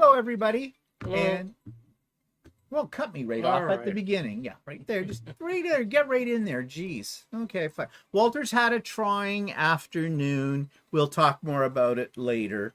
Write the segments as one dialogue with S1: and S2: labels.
S1: Hello, everybody.
S2: Hello.
S1: And, well, cut me right
S2: All
S1: off at the
S2: right.
S1: beginning. Yeah, right there. Just right there. Get right in there. Jeez. Okay, fine. Walter's had a trying afternoon. We'll talk more about it later.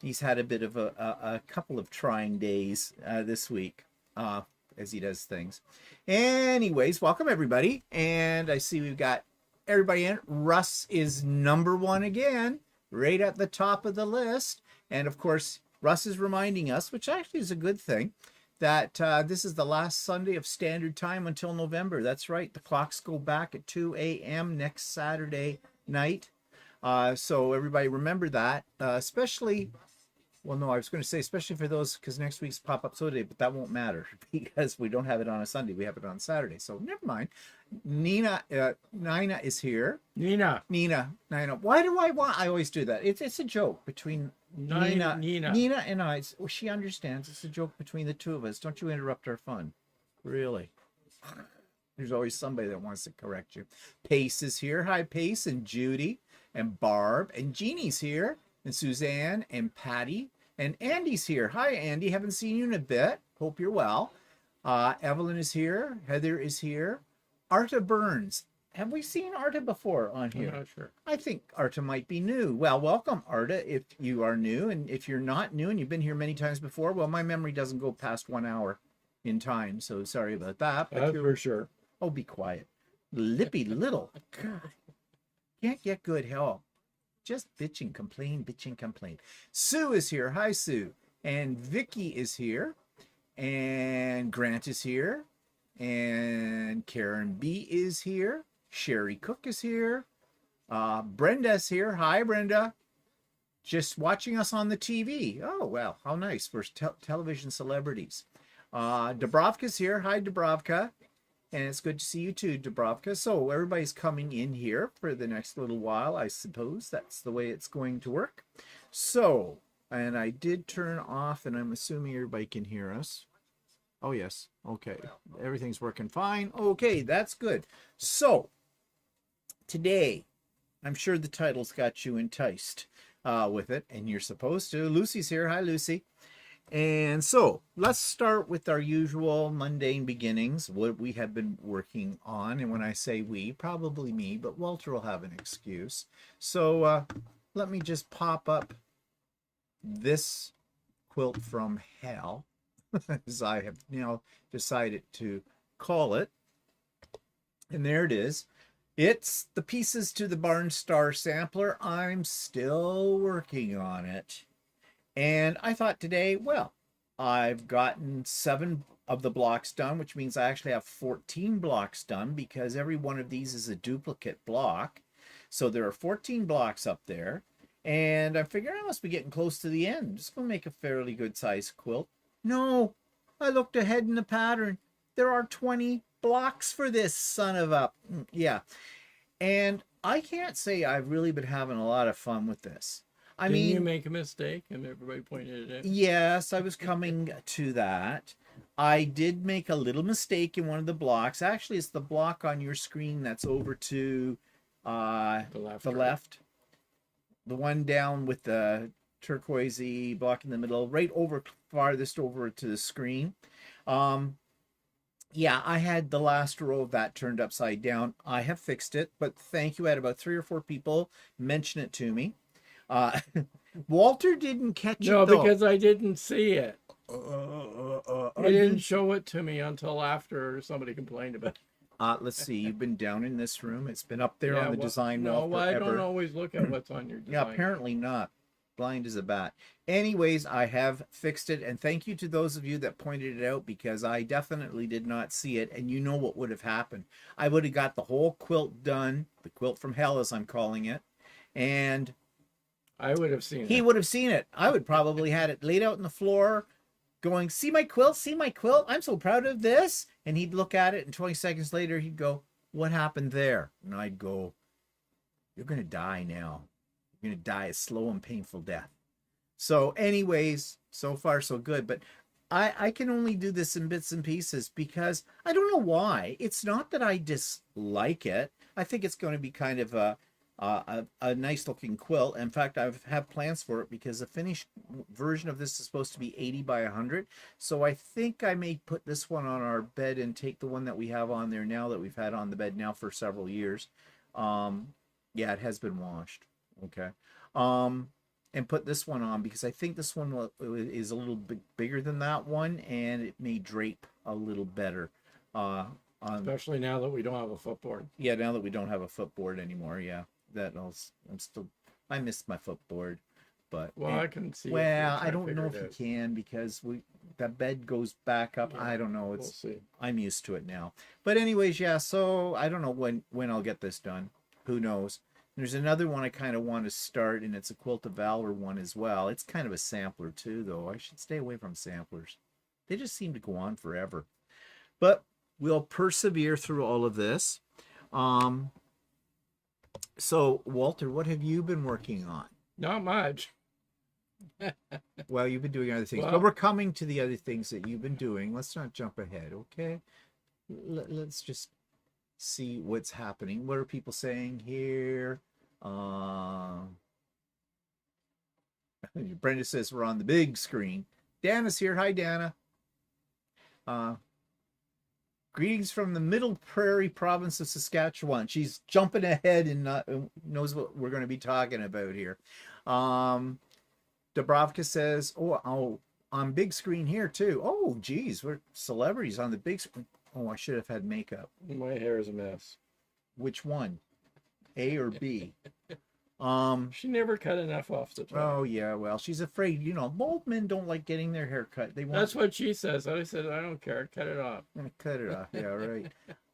S1: He's had a bit of a couple of trying days this week as he does things. Anyways, welcome, everybody. And I see we've got everybody in. Russ is number one again, right at the top of the list. And, of course, Russ is reminding us, which actually is a good thing, that this is the last Sunday of standard time until November. That's right. The clocks go back at 2 a.m. next Saturday night. So everybody remember that, especially, well, no, I was going to say especially for those, because next week's pop-up soda day, but that won't matter because we don't have it on a Sunday. We have it on Saturday. So never mind. Nina is here. Nina. Why do I always do that? It's a joke between Nina and I. Well, she understands. It's a joke between the two of us. Don't you interrupt our fun. Really. There's always somebody that wants to correct you. Pace is here. Hi, Pace and Judy and Barb and Jeannie's here and Suzanne and Patty and Andy's here. Hi, Andy. Haven't seen you in a bit. Hope you're well. Evelyn is here. Heather is here. Arta Burns. Have we seen Arta before on here?
S2: I'm not sure.
S1: I think Arta might be new. Well, welcome, Arta, if you are new. And if you're not new and you've been here many times before, well, my memory doesn't go past 1 hour in time. So sorry about that. But
S2: That's for sure.
S1: Oh, be quiet. Lippy little. God. Can't get good help. Just bitch and complain, bitch and complain. Sue is here. Hi, Sue. And Vicky is here. And Grant is here. And Karen B is here. Sherry Cook is here. Brenda's here. Hi, Brenda. Just watching us on the TV. Oh, well, how nice. We're television celebrities. Dubrovka's here. Hi, Dubrovka. And it's good to see you too, Dubrovka. So everybody's coming in here for the next little while, I suppose. That's the way it's going to work. So, and I did turn off, and I'm assuming everybody can hear us. Oh, yes. Okay. Everything's working fine. Okay, that's good. So, today, I'm sure the title's got you enticed with it, and you're supposed to. Lucy's here. Hi, Lucy. And so, let's start with our usual mundane beginnings, what we have been working on. And when I say we, probably me, but Walter will have an excuse. So, let me just pop up this quilt from hell, as I have now decided to call it. And there it is. It's the pieces to the Barnstar sampler. I'm still working on it. And I thought today, well, I've gotten 7 of the blocks done, which means I actually have 14 blocks done because every one of these is a duplicate block. So there are 14 blocks up there. And I figured I must be getting close to the end. Just going to make a fairly good sized quilt. No, I looked ahead in the pattern. There are 20 blocks for this son of a... Yeah. And I can't say I've really been having a lot of fun with this. I mean,
S2: you make a mistake and everybody pointed it out?
S1: Yes, I was coming to that. I did make a little mistake in one of the blocks. Actually, it's the block on your screen that's over to the left. The one down with the turquoisey block in the middle, right over farthest over to the screen. Yeah, I had the last row of that turned upside down. I have fixed it, but thank you. I had about 3 or 4 people mention it to me. Walter didn't catch it, though.
S2: No, because I didn't see it. They didn't show it to me until after somebody complained about it.
S1: Let's see. You've been down in this room. It's been up there on the design wall forever.
S2: I don't always look at what's on your design.
S1: Yeah, apparently not. Blind as a bat. Anyways, I have fixed it, and thank you to those of you that pointed it out because I definitely did not see it, and you know what would have happened. I would have got the whole quilt done, the quilt from hell as I'm calling it, and...
S2: I would have seen it.
S1: He would have seen it. I would probably had it laid out on the floor going, see my quilt, see my quilt. I'm so proud of this. And he'd look at it and 20 seconds later he'd go, what happened there? And I'd go, you're going to die now. You're going to die a slow and painful death. So anyways, so far so good. But I can only do this in bits and pieces because I don't know why. It's not that I dislike it. I think it's going to be kind of a a nice looking quilt. In fact, I have plans for it because the finished version of this is supposed to be 80 by 100. So I think I may put this one on our bed and take the one that we have on there now, that we've had on the bed now for several years. Yeah, it has been washed. Okay. And put this one on because I think this one is a little bit bigger than that one, and it may drape a little better.
S2: Especially now that we don't have a footboard.
S1: Yeah, now that we don't have a footboard anymore. Yeah, I miss my footboard, but
S2: Well, I can see.
S1: well, I don't know if you can because the bed goes back up.
S2: Yeah,
S1: I don't know.
S2: we'll see.
S1: I'm used to it now. But anyways, yeah. So I don't know when I'll get this done. Who knows? There's another one I kind of want to start, and it's a Quilt of Valor one as well. It's kind of a sampler too, though. I should stay away from samplers. They just seem to go on forever. But we'll persevere through all of this. So, Walter, what have you been working on?
S2: Not much.
S1: Well, you've been doing other things,
S2: Well,
S1: but we're coming to the other things that you've been doing. Let's not jump ahead, okay? Let's just see what's happening. What are people saying here? Brenda says we're on the big screen. Dana's here. Hi, Dana. Greetings from the Middle Prairie province of Saskatchewan. She's jumping ahead and knows what we're going to be talking about here. Dubrovka says, oh, on big screen here too. Oh, geez, we're celebrities on the big screen. Oh, I should have had makeup.
S2: My hair is a mess.
S1: Which one? A or B?
S2: She never cut enough off the top.
S1: Oh yeah, well, she's afraid. You know, bald men don't like getting their hair cut. They want.
S2: That's what she says. I said, I don't care. Cut it off.
S1: I'm gonna cut it off. Yeah,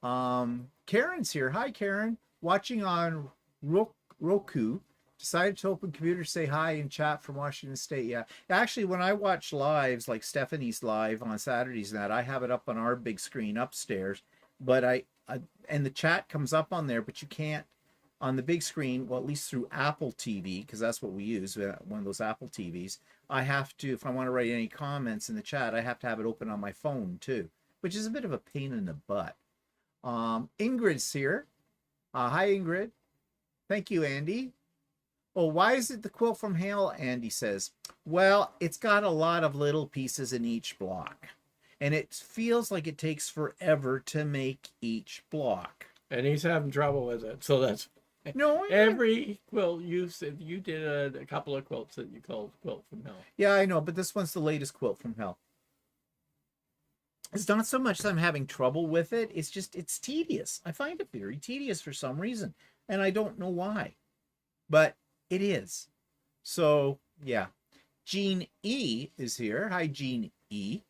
S1: right. Karen's here. Hi, Karen. Watching on Roku. Decided to open computer, say hi, and chat from Washington State. Yeah, actually, when I watch lives like Stephanie's live on Saturdays, and that I have it up on our big screen upstairs. But I and the chat comes up on there, but you can't on the big screen. Well, at least through Apple TV, because that's what we use, one of those Apple TVs. I have to, if I want to write any comments in the chat, I have to have it open on my phone too, which is a bit of a pain in the butt. Ingrid's here. Hi, Ingrid. Thank you, Andy. Oh, why is it the quilt from hell? Andy says, well, it's got a lot of little pieces in each block, and it feels like it takes forever to make each block.
S2: And he's having trouble with it. So that's
S1: no
S2: every quilt you said. You did a couple of quilts that you called Quilt from Hell.
S1: Yeah, I know, but this one's the latest quilt from hell. It's not so much that I'm having trouble with it. It's just, it's tedious. I find it very tedious for some reason, and I don't know why, but it is. So, yeah. Jean E is here. Hi, Jean E.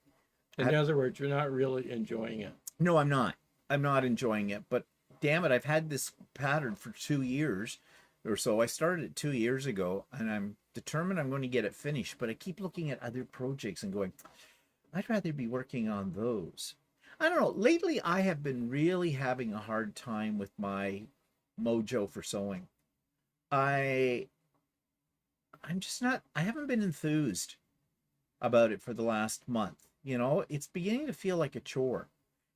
S2: In other words, you're not really enjoying it.
S1: No, I'm not. I'm not enjoying it, but damn it, I've had this pattern for 2 years or so. I started it 2 years ago, and I'm determined I'm going to get it finished, but I keep looking at other projects and going, I'd rather be working on those. I don't know. Lately, I have been really having a hard time with my mojo for sewing. I'm just not, I haven't been enthused about it for the last month. You know, it's beginning to feel like a chore,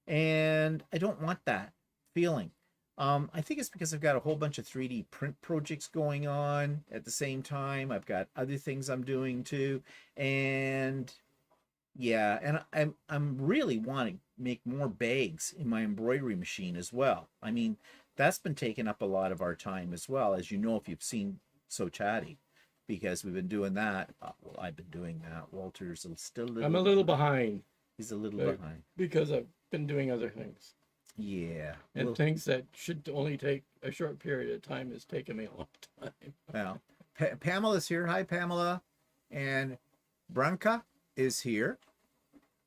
S1: and I don't want that feeling. I think it's because I've got a whole bunch of 3D print projects going on at the same time. I've got other things I'm doing too, and yeah, and I'm really wanting to make more bags in my embroidery machine as well. I mean, that's been taking up a lot of our time as well, as you know, if you've seen So Chatty, because we've been doing that. Well, I've been doing that. Walter's still a little.
S2: I'm a little behind.
S1: He's a little behind
S2: because I've been doing other things.
S1: Yeah,
S2: and things that should only take a short period of time is taking me a long time.
S1: Well, Pamela's here. Hi, Pamela, and Branka is here.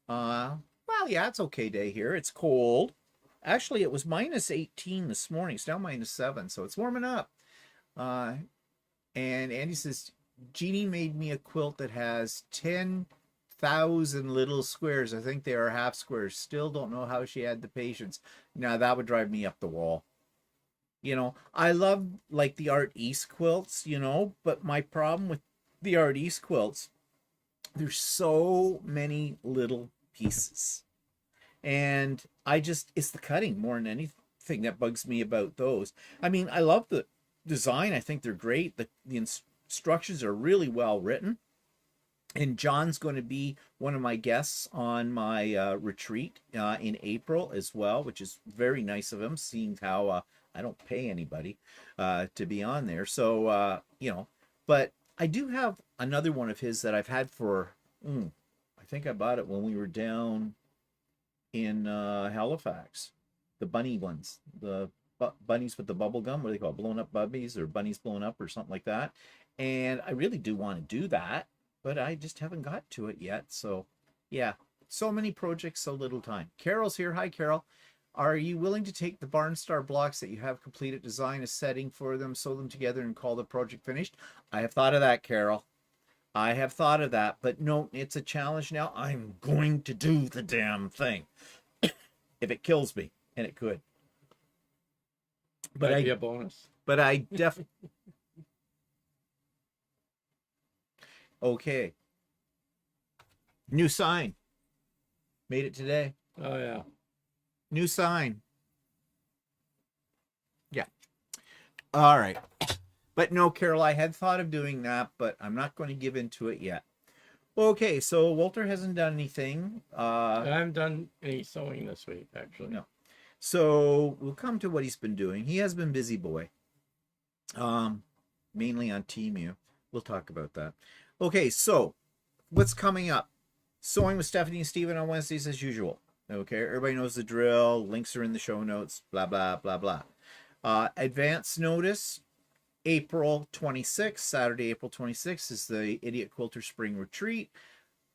S1: Well, yeah, it's okay day here. It's cold. Actually, it was minus 18 this morning. It's now minus 7, so it's warming up. And Andy says, Jeannie made me a quilt that has 10,000 little squares. I think they are half squares. Still don't know how she had the patience. Now, that would drive me up the wall. You know, I love, like, the Art East quilts, you know, but my problem with the Art East quilts, there's so many little pieces. And it's the cutting more than anything that bugs me about those. I mean, I love the design. I think they're great. The instructions are really well written. And John's going to be one of my guests on my retreat in April as well, which is very nice of him, seeing how I don't pay anybody to be on there. So, you know, but I do have another one of his that I've had for, I think I bought it when we were down in Halifax. The bunny ones, the bunnies with the bubble gum, what do they call it? Blown up bubbies or bunnies blown up or something like that. And I really do want to do that, but I just haven't got to it yet. So yeah, so many projects, so little time. Carol's here. Hi, Carol. Are you willing to take the Barnstar blocks that you have completed, design a setting for them, sew them together, and call the project finished? I have thought of that, Carol. I have thought of that, but no, it's a challenge now. I'm going to do the damn thing. If it kills me, and it could. But
S2: Might be a bonus.
S1: But I definitely... Okay. New sign. Made it today.
S2: Oh, yeah.
S1: New sign. Yeah. All right. But no, Carol, I had thought of doing that, but I'm not going to give into it yet. Okay, so Walter hasn't done anything.
S2: I haven't done any sewing this week, actually.
S1: No. So we'll come to what he's been doing. He has been busy boy. Mainly on Temu. We'll talk about that. Okay, so what's coming up? Sewing with Stephanie and Steven on Wednesdays as usual. Okay, everybody knows the drill. Links are in the show notes. Blah, blah, blah, blah. Advance notice. April 26th, Saturday, April 26th is the Idiot Quilter Spring Retreat.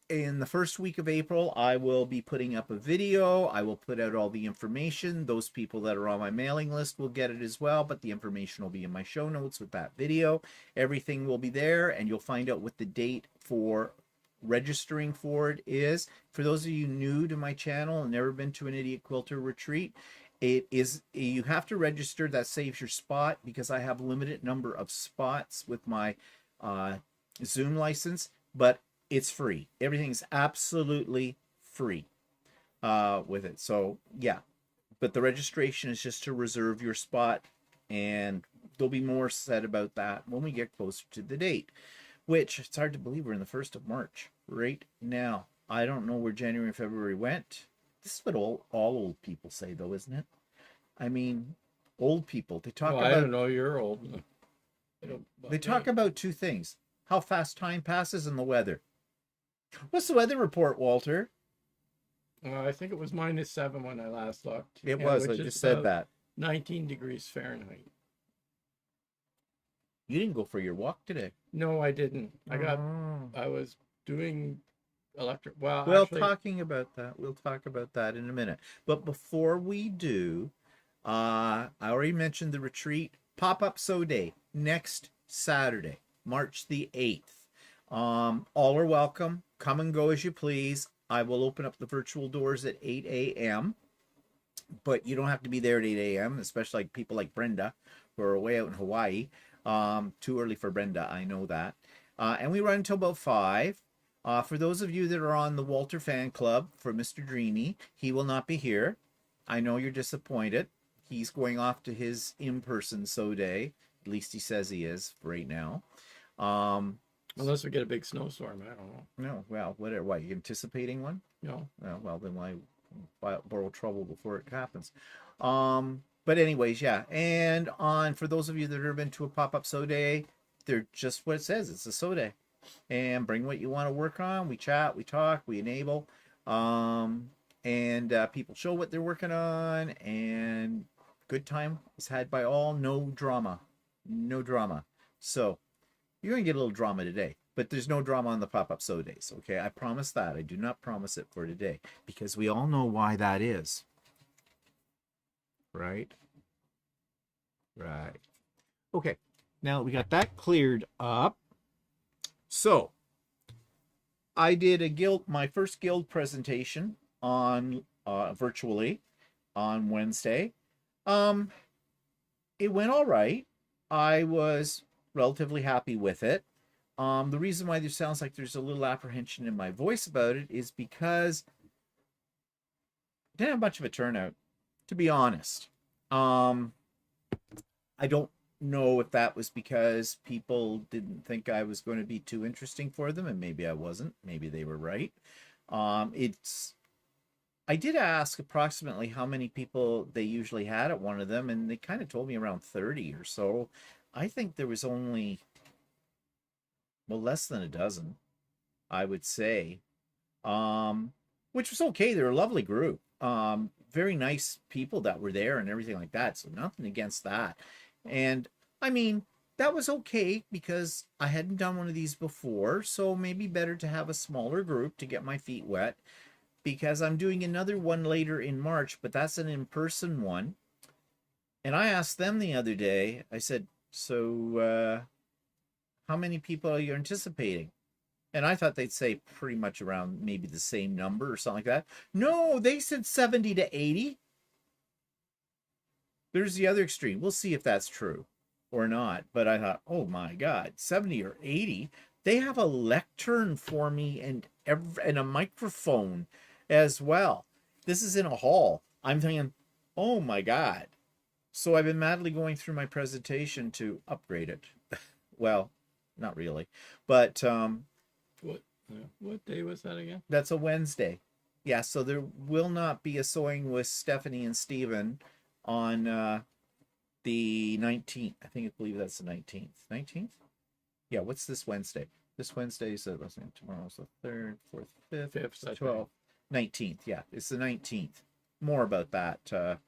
S1: In the first week of April, I will be putting up a video. I will put out all the information. Those people that are on my mailing list will get it as well, but the information will be in my show notes with that video. Everything will be there, and you'll find out what the date for registering for it is. For those of you new to my channel and never been to an Idiot Quilter Retreat, it is, you have to register. That saves your spot because I have a limited number of spots with my Zoom license, but it's free. Everything's absolutely free with it. So yeah, but the registration is just to reserve your spot, and there'll be more said about that when we get closer to the date, which it's hard to believe we're in the 1st of March right now. I don't know where January and February went. This is what all old people say, though, isn't it? I mean, old people, they talk about...
S2: I don't know, you're old.
S1: They talk about two things. How fast time passes and the weather. What's the weather report, Walter?
S2: I think it was -7 when I last looked.
S1: It was, I just said that.
S2: 19 degrees Fahrenheit.
S1: You didn't go for your walk today.
S2: No, I didn't. I was doing electric. Well,
S1: we'll
S2: actually,
S1: talking about that. We'll talk about that in a minute. But before we do, I already mentioned the retreat. Pop-up sew day next Saturday, March the 8th. All are welcome. Come and go as you please. I will open up the virtual doors at 8 a.m. But you don't have to be there at 8 a.m., especially like people like Brenda who are away out in Hawaii. Too early for Brenda, I know that. And we run until about 5. For those of you that are on the Walter fan club for Mr. Dreamy, he will not be here. I know you're disappointed. He's going off to his in-person sew day. At least he says he is right now.
S2: Unless we get a big snowstorm, I don't know.
S1: No, well, whatever. Why, you anticipating one?
S2: No.
S1: Well, then why borrow trouble before it happens? But anyways, yeah. And for those of you that have ever been to a pop-up sew day, they're just what it says. It's a sew day. And bring what you want to work on. We chat, we talk, we enable. And people show what they're working on. And good time is had by all. No drama. No drama. So you're going to get a little drama today. But there's no drama on the pop-up sew days. Okay, I promise that. I do not promise it for today. Because we all know why that is. Right? Right. Okay. Now we got that cleared up. So, I did my first guild presentation on virtually on Wednesday. It went all right. I was relatively happy with it. The reason why there sounds like there's a little apprehension in my voice about it is because I didn't have much of a turnout, to be honest. I don't know if that was because people didn't think I was going to be too interesting for them, and maybe I wasn't. Maybe they were right. It's I did ask approximately how many people they usually had at one of them, and they kind of told me around 30 or so. I think there was only, well, less than a dozen, I would say. Which was okay. They're a lovely group. Very nice people that were there and everything like that. So nothing against that. And I mean, that was okay because I hadn't done one of these before. So maybe better to have a smaller group to get my feet wet, because I'm doing another one later in March, but that's an in-person one. And I asked them the other day, I said, so how many people are you anticipating? And I thought they'd say pretty much around maybe the same number or something like that. No, they said 70 to 80. There's the other extreme. We'll see if that's true or not. But I thought, oh my God, 70 or 80. They have a lectern for me and a microphone as well. This is in a hall. I'm thinking, oh my God. So I've been madly going through my presentation to upgrade it. Well, not really, but
S2: what day was that again?
S1: that's a Wednesday. Yeah, so there will not be a sewing with Stephanie and Steven on the 19th. I believe that's the 19th. 19th? Yeah, what's this Wednesday? This Wednesday is tomorrow's the 3rd, 4th, 5th, 12th, 19th. Yeah, it's the 19th. More about that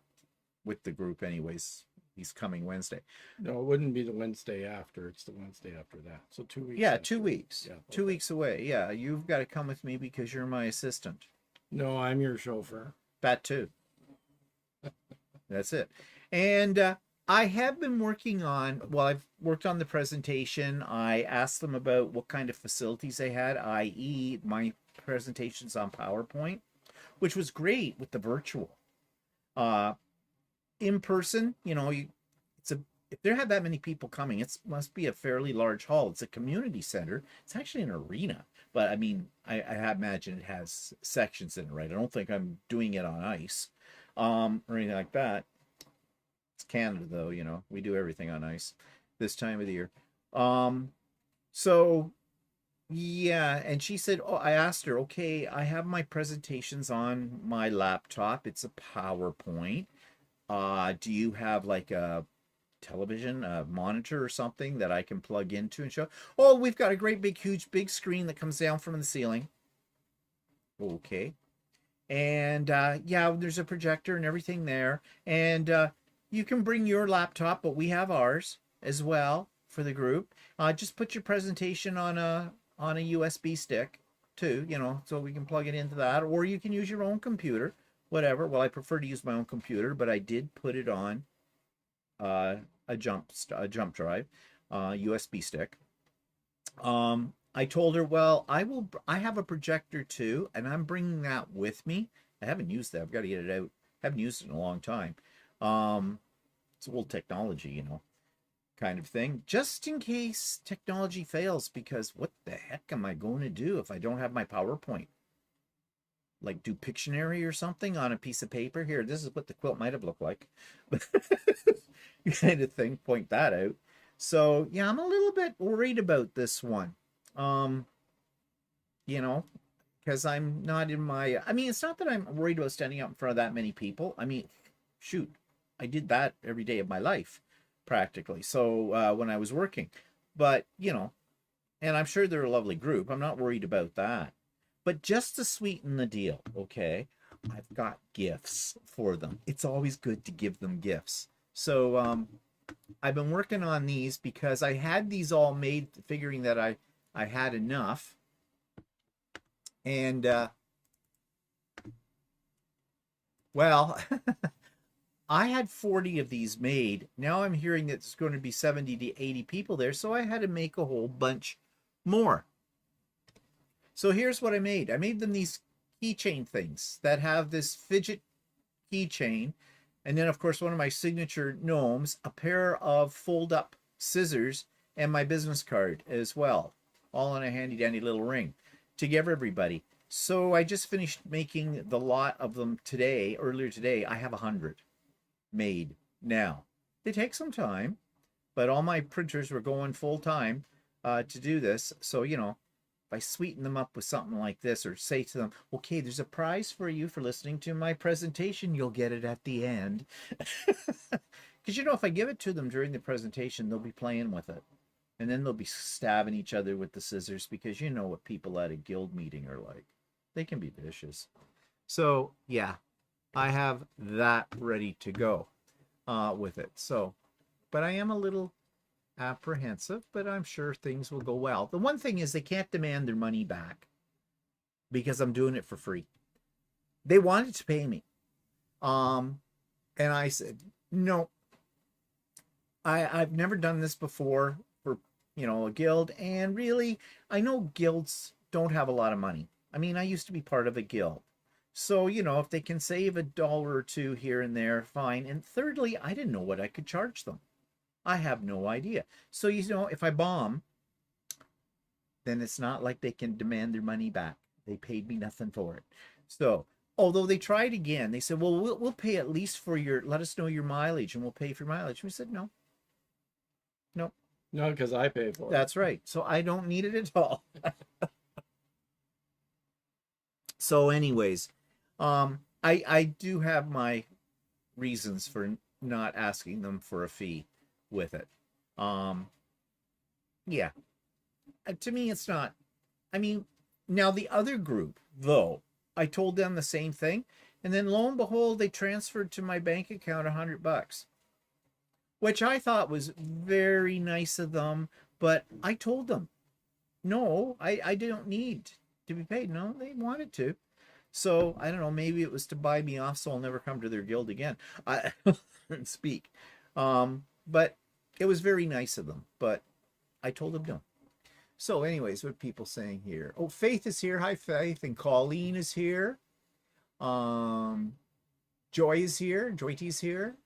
S1: with the group anyways. He's coming Wednesday.
S2: No, it wouldn't be the Wednesday after. It's the Wednesday after that. So 2 weeks.
S1: Yeah,
S2: after.
S1: 2 weeks.
S2: Yeah,
S1: 2 weeks away. Yeah, you've got to come with me because you're my assistant.
S2: No, I'm your chauffeur.
S1: That too. That's it. And I have been working on, well, I've worked on the presentation. I asked them about what kind of facilities they had, i.e. my presentations on PowerPoint, which was great with the virtual. In person, you know, if there had that many people coming, it must be a fairly large hall. It's a community center. It's actually an arena, but I mean, I imagine it has sections in it, right? I don't think I'm doing it on ice, or anything like that. It's Canada, though, you know, we do everything on ice this time of the year. So yeah, and she said, oh, I asked her, okay, I have my presentations on my laptop. It's a PowerPoint. Do you have like a television, a monitor or something that I can plug into and show? Oh, we've got a great big, huge, big screen that comes down from the ceiling. Okay. And yeah, there's a projector and everything there. And you can bring your laptop, but we have ours as well for the group. Just put your presentation on a USB stick too, you know, so we can plug it into that, or you can use your own computer. Whatever. Well, I prefer to use my own computer, but I did put it on a jump drive, USB stick. I told her, well, I have a projector too, and I'm bringing that with me. I haven't used that. I've got to get it out. I haven't used it in a long time. It's old technology, you know, kind of thing, just in case technology fails, because what the heck am I going to do if I don't have my PowerPoint? Like do Pictionary or something on a piece of paper. Here, this is what the quilt might have looked like. Kind of thing, point that out. So yeah, I'm a little bit worried about this one. You know, because I'm not in my, I mean, it's not that I'm worried about standing up in front of that many people. I mean, shoot, I did that every day of my life practically. So when I was working, but you know, and I'm sure they're a lovely group. I'm not worried about that. But just to sweeten the deal, okay, I've got gifts for them. It's always good to give them gifts. So I've been working on these because I had these all made, figuring that I had enough. And, well, I had 40 of these made. Now I'm hearing that there's going to be 70 to 80 people there, so I had to make a whole bunch more. So here's what I made. I made them these keychain things that have this fidget keychain. And then, of course, one of my signature gnomes, a pair of fold-up scissors, and my business card as well. All in a handy-dandy little ring to give everybody. So I just finished making the lot of them today, earlier today. I have 100 made now. They take some time. but all my printers were going full time to do this. So, you know, if I sweeten them up with something like this or say to them, okay, there's a prize for you for listening to my presentation, you'll get it at the end. Because, you know, if I give it to them during the presentation, they'll be playing with it. And then they'll be stabbing each other with the scissors because you know what people at a guild meeting are like. They can be vicious. So, yeah, I have that ready to go with it. So, but I am a little apprehensive, but I'm sure things will go well. The one thing is they can't demand their money back because I'm doing it for free. They wanted to pay me. And I said, no, I've never done this before for, you know, a guild. And really, I know guilds don't have a lot of money. I mean, I used to be part of a guild. So, you know, if they can save $1 or $2 here and there, fine. And thirdly, I didn't know what I could charge them. I have no idea. So, you know, if I bomb, then it's not like they can demand their money back. They paid me nothing for it. So, although they tried again, they said, well, we'll pay at least for let us know your mileage and we'll pay for mileage. We said, no. No.
S2: No, because I pay for it.
S1: That's right. So I don't need it at all. So anyways, I do have my reasons for not asking them for a fee with it. Yeah. To me, it's not. I mean, now the other group, though, I told them the same thing. And then lo and behold, they transferred to my bank account $100, which I thought was very nice of them. But I told them, no, I don't need to be paid. No, they wanted to. So I don't know, maybe it was to buy me off so I'll never come to their guild again. I speak. But it was very nice of them. But I told them no. So anyways, what are people saying here? Oh, Faith is here. Hi, Faith. And Colleen is here. Joy is here. Joyty's here.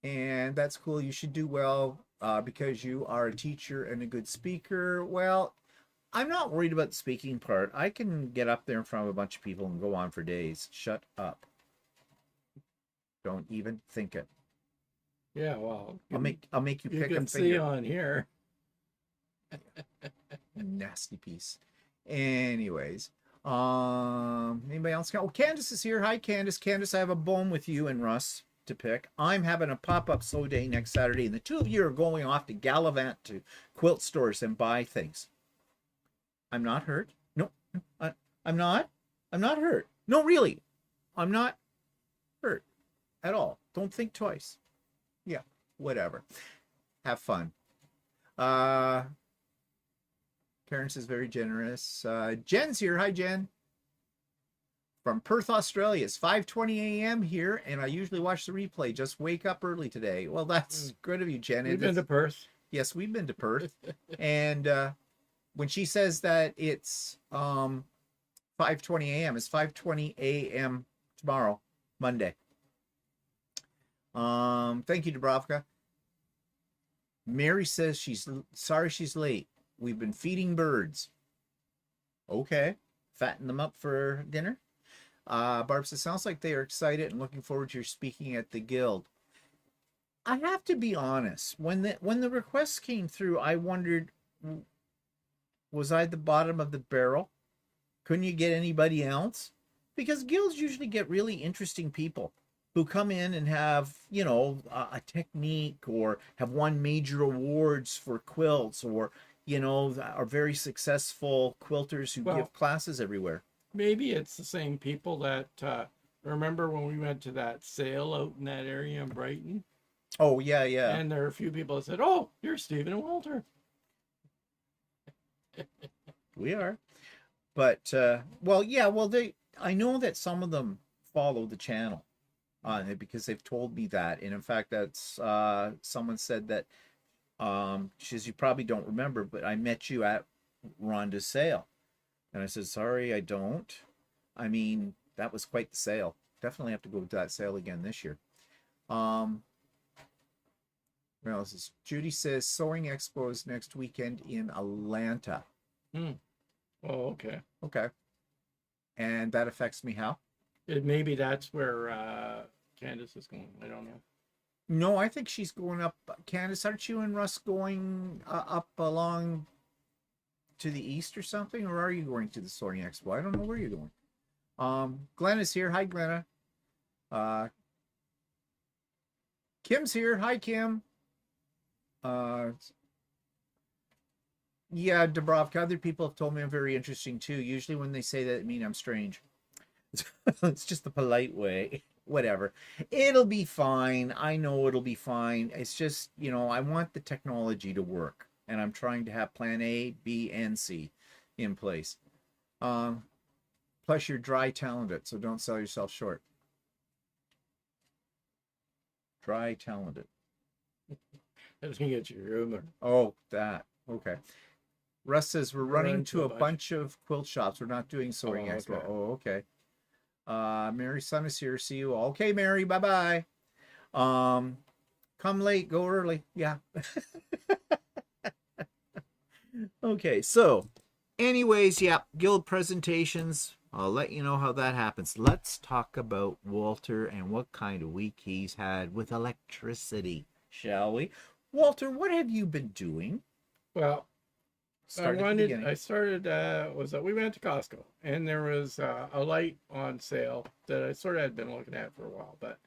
S1: And that's cool. You should do well because you are a teacher and a good speaker. Well, I'm not worried about the speaking part. I can get up there in front of a bunch of people and go on for days. Shut up. Don't even think it.
S2: Yeah, well,
S1: I'll make you pick
S2: can
S1: and
S2: see
S1: finger.
S2: on here.
S1: Nasty piece. Anyways, anybody else? Oh, Candace is here. Hi, Candace. Candace, I have a bone with you and Russ to pick. I'm having a pop-up slow day next Saturday, and the two of you are going off to gallivant to quilt stores and buy things. I'm not hurt. No, I'm not. I'm not hurt. No, really. I'm not hurt at all. Don't think twice. Yeah, whatever. Have fun. Terrence is very generous. Jen's here. Hi, Jen. From Perth, Australia. It's 5:20 a.m. here, and I usually watch the replay. Just wake up early today. Well, that's good of you, Jen.
S2: We've been to Perth.
S1: Yes, we've been to Perth. And when she says that it's 5:20 a.m., it's 5:20 a.m. tomorrow, Monday. Thank you, Dubravka. Mary says she's sorry she's late. We've been feeding birds. Okay. Fatten them up for dinner. Barb says, sounds like they are excited and looking forward to your speaking at the guild. I have to be honest. When the requests came through, I wondered, was I the bottom of the barrel? Couldn't you get anybody else? Because guilds usually get really interesting people who come in and have, you know, a technique or have won major awards for quilts or, you know, are very successful quilters who give classes everywhere.
S2: Maybe it's the same people that remember when we went to that sale out in that area in Brighton?
S1: Oh, yeah, yeah.
S2: And there are a few people that said, oh, you're Stephen and Walter.
S1: We are. But, well, yeah, well, I know that some of them follow the channel because they've told me that. And in fact, that's someone said that, she says, you probably don't remember, but I met you at Rhonda's sale. And I said, sorry, I don't. I mean, that was quite the sale. Definitely have to go to that sale again this year. Well, this is Judy says Sewing Expo is next weekend in Atlanta.
S2: Oh, okay.
S1: Okay. And that affects me how?
S2: Maybe that's where Candace is going. I don't know.
S1: No, I think she's going up. Candace, aren't you and Russ going up along to the east or something? Or are you going to the Soaring Expo? I don't know where you're going. Glenna's here. Hi, Glenna. Kim's here. Hi, Kim. Yeah, Dubrovka, other people have told me I'm very interesting too. Usually when they say that, it means I'm strange. It's just the polite way. Whatever. It'll be fine. I know it'll be fine. It's just, I want the technology to work. And I'm trying to have plan A, B, and C in place. Plus, you're dry talented, so don't sell yourself short. Dry talented.
S2: Doesn't get your rumor.
S1: Oh, that. Okay. Russ says we're running to a bunch of quilt shops. We're not doing Soaring Expo.
S2: Okay.
S1: Oh, okay. Mary's son is here. See you all. Okay, Mary. Bye-bye. Come late, go early. Yeah. Okay, so anyways, yeah, guild presentations. I'll let you know how that happens. Let's talk about Walter and what kind of week he's had with electricity, shall we? Walter, what have you been doing?
S2: Well, we went to Costco, and there was a light on sale that I sort of had been looking at for a while, but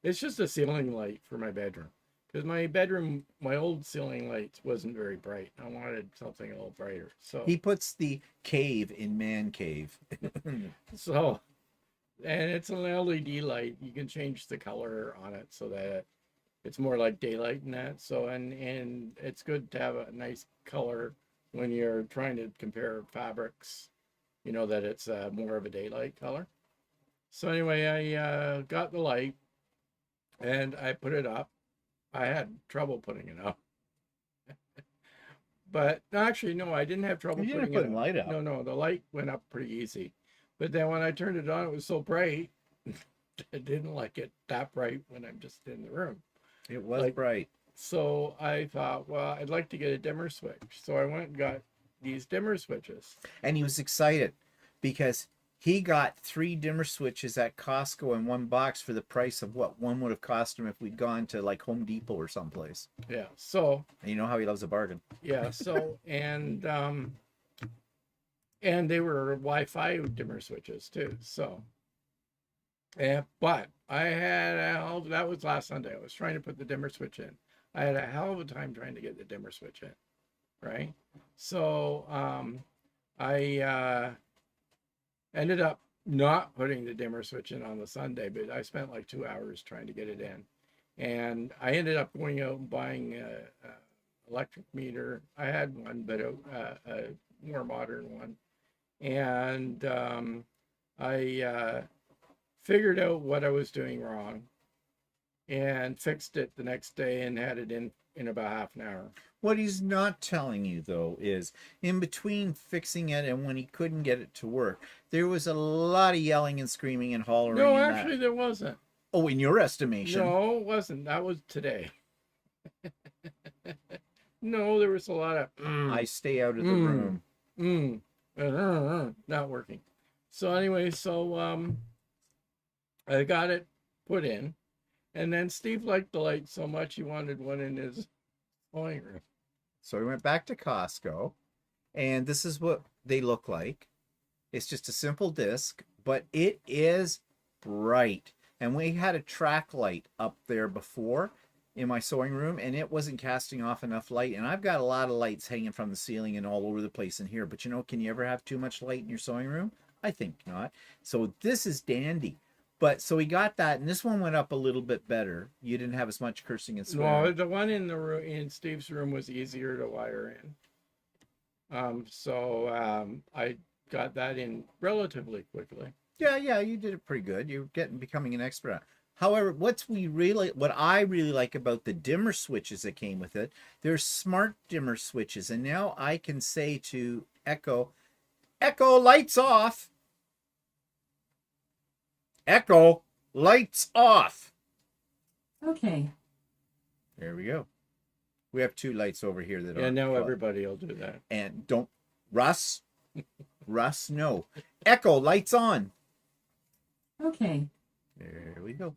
S2: it's just a ceiling light for my bedroom. Because my old ceiling lights wasn't very bright. I wanted something a little brighter. So
S1: he puts the cave in man cave.
S2: So, and it's an LED light. You can change the color on it so that it's more like daylight and that. So, and it's good to have a nice color when you're trying to compare fabrics, that it's more of a daylight color. So anyway, I got the light and I put it up. I had trouble putting it up. But actually, no, I didn't have trouble putting it up.
S1: Light up.
S2: No, the light went up pretty easy. But then when I turned it on, it was so bright. I didn't like it that bright when I'm just in the room.
S1: It was bright.
S2: So I thought, well, I'd like to get a dimmer switch. So I went and got these dimmer switches.
S1: And he was excited because he got 3 dimmer switches at Costco in one box for the price of what one would have cost him if we'd gone to like Home Depot or someplace.
S2: Yeah. So.
S1: And you know how he loves a bargain.
S2: Yeah. So and they were Wi-Fi dimmer switches too. So. Yeah, but I had that was last Sunday. I was trying to put the dimmer switch in. I had a hell of a time trying to get the dimmer switch in, right? So I ended up not putting the dimmer switch in on the Sunday, but I spent like 2 hours trying to get it in. And I ended up going out and buying an electric meter. I had one, but a more modern one. And I figured out what I was doing wrong and fixed it the next day and had it in about half an hour.
S1: What he's not telling you, though, is in between fixing it and when he couldn't get it to work, there was a lot of yelling and screaming and hollering.
S2: No, actually, there wasn't.
S1: Oh, in your estimation?
S2: No, it wasn't. That was today. No, there was a lot of...
S1: I stay out of the room.
S2: Not working. So anyway, I got it put in. And then Steve liked the light so much he wanted one in his sewing room.
S1: So we went back to Costco, and this is what they look like. It's just a simple disc, but it is bright. And we had a track light up there before in my sewing room, and it wasn't casting off enough light. And I've got a lot of lights hanging from the ceiling and all over the place in here. But can you ever have too much light in your sewing room? I think not. So this is dandy. But so we got that, and this one went up a little bit better. You didn't have as much cursing and swearing.
S2: No, the one in Steve's room was easier to wire in. I got that in relatively quickly.
S1: Yeah, you did it pretty good. You're becoming an expert. However, what I really like about the dimmer switches that came with it, they're smart dimmer switches, and now I can say to Echo, lights off. Echo, lights off.
S3: Okay.
S1: There we go. We have 2 lights over here that are.
S2: Yeah, now everybody will do that.
S1: And don't, Russ, no. Echo, lights on.
S3: Okay.
S1: There we go.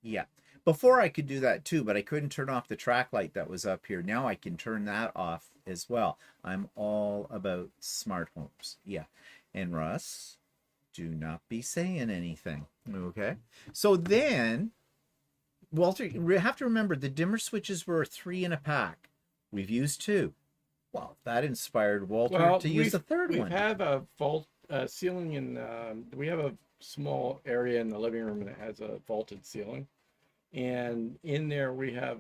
S1: Yeah. Before I could do that too, but I couldn't turn off the track light that was up here. Now I can turn that off as well. I'm all about smart homes. Yeah. And Russ, do not be saying anything. Okay. So then, Walter, you have to remember the dimmer switches were 3 in a pack. We've used 2. Well, that inspired Walter to use the third one.
S2: We have a vault ceiling in. We have a small area in the living room that has a vaulted ceiling, and in there we have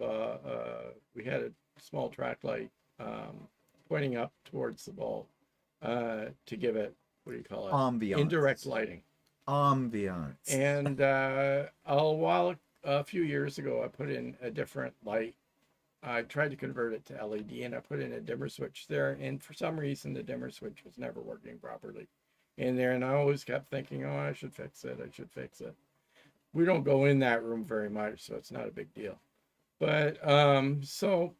S2: we had a small track light pointing up towards the vault to give it, what do you call it?
S1: Ambiance.
S2: Indirect lighting.
S1: Ambiance.
S2: And a few years ago, I put in a different light. I tried to convert it to LED, and I put in a dimmer switch there, and for some reason the dimmer switch was never working properly in there, and I always kept thinking, oh, I should fix it. We don't go in that room very much, so it's not a big deal. But so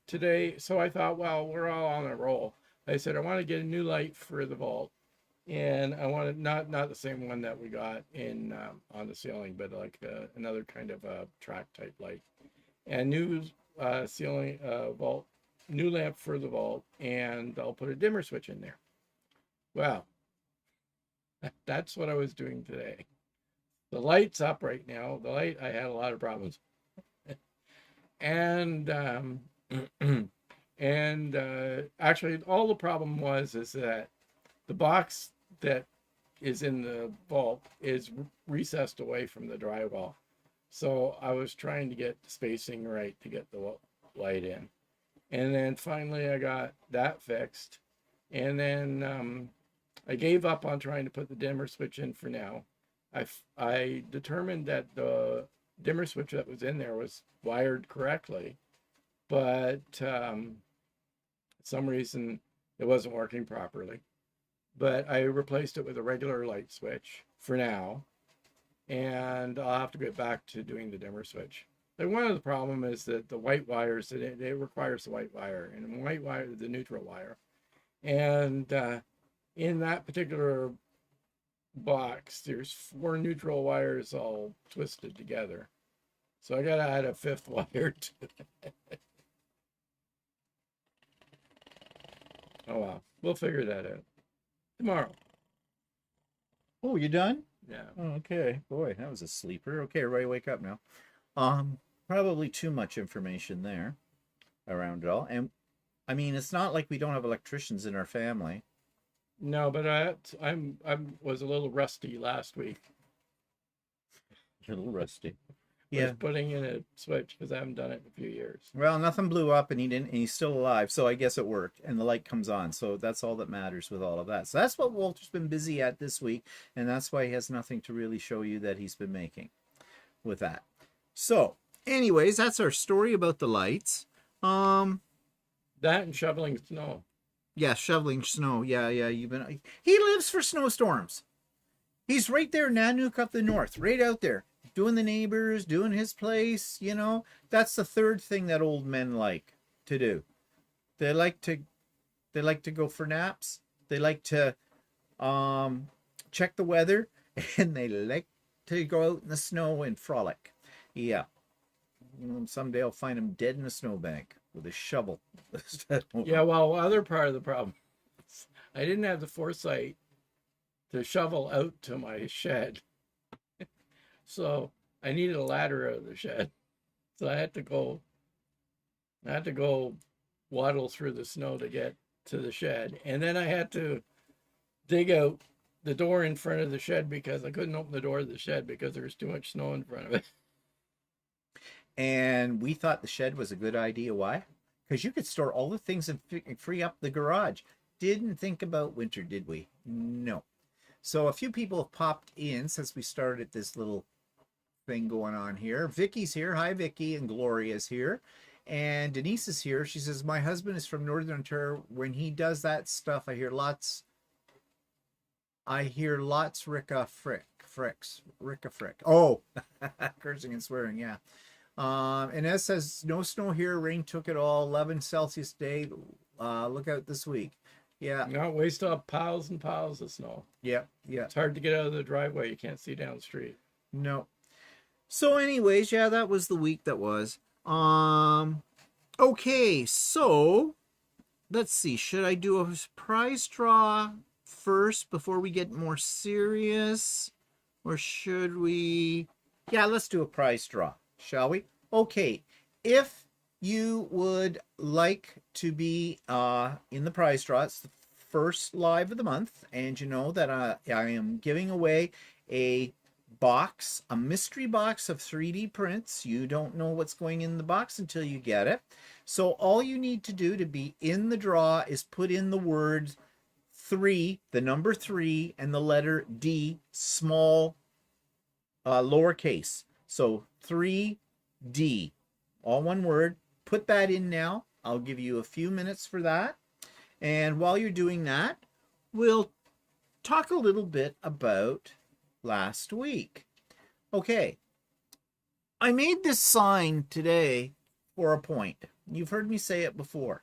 S2: today, so I thought, well, we're all on a roll. I said I want to get a new light for the vault, and I wanted not the same one that we got in on the ceiling, but like another kind of track type light, and new ceiling vault, new lamp for the vault, and I'll put a dimmer switch in there. Well, that's what I was doing today. The light's up right now. The light, I had a lot of problems. And actually all the problem is that the box that is in the vault is recessed away from the drywall. So I was trying to get the spacing right to get the light in. And then finally I got that fixed. And then I gave up on trying to put the dimmer switch in for now. I determined that the dimmer switch that was in there was wired correctly, but for some reason it wasn't working properly. But I replaced it with a regular light switch for now, and I'll have to get back to doing the dimmer switch. But one of the problem is that the white wires, it requires the white wire, and white wire, the neutral wire. And in that particular box, there's 4 neutral wires all twisted together. So I gotta add a 5th wire to it. Oh well, we'll figure that out tomorrow.
S1: Oh, you done?
S2: Yeah.
S1: Okay. Boy, that was a sleeper. Okay, everybody wake up now. Probably too much information there around it all. And I mean, it's not like we don't have electricians in our family.
S2: No, but I was a little rusty last week.
S1: A little rusty.
S2: Yeah. Putting in a switch because I haven't done it in a few years.
S1: Well, nothing blew up and he's still alive. So I guess it worked and the light comes on. So that's all that matters with all of that. So that's what Walter's been busy at this week. And that's why he has nothing to really show you that he's been making with that. So anyways, that's our story about the lights.
S2: That and shoveling snow.
S1: Yeah, shoveling snow. Yeah. He lives for snowstorms. He's right there, Nanook up the north, right out there, doing the neighbors, doing his place. You know, that's the third thing that old men like to do. They like to go for naps. They like to check the weather, and they like to go out in the snow and frolic. Yeah. Someday I'll find him dead in a snowbank with a shovel.
S2: Yeah, well, other part of the problem, I didn't have the foresight to shovel out to my shed. So I needed a ladder out of the shed. So I had to go waddle through the snow to get to the shed. And then I had to dig out the door in front of the shed because I couldn't open the door of the shed because there was too much snow in front of it.
S1: And we thought the shed was a good idea. Why? Because you could store all the things and free up the garage. Didn't think about winter, did we? No. So a few people have popped in since we started this little thing going on here. Vicky's here. Hi, Vicky. And Gloria's here. And Denise is here. She says, my husband is from Northern Ontario. When he does that stuff, I hear lots Ricka frick. Oh, cursing and swearing, yeah. Inez says, no snow here. Rain took it all. 11 Celsius day. Look out this week. Yeah.
S2: No, we still have piles and piles of snow.
S1: Yeah.
S2: It's hard to get out of the driveway. You can't see down the street.
S1: No. So anyways, yeah, that was the week that was. Okay, so let's see. Should I do a prize draw first before we get more serious? Or should we... Yeah, let's do a prize draw, shall we? Okay, if you would like to be in the prize draw, it's the first live of the month, and you know that I am giving away a box, a mystery box of 3D prints. You don't know what's going in the box until you get it. So all you need to do to be in the draw is put in the word 3, the number 3, and the letter D, small, lowercase. So 3D, all one word. Put that in now. I'll give you a few minutes for that. And while you're doing that, we'll talk a little bit about last week. Okay, I made this sign today for a point. You've heard me say it before.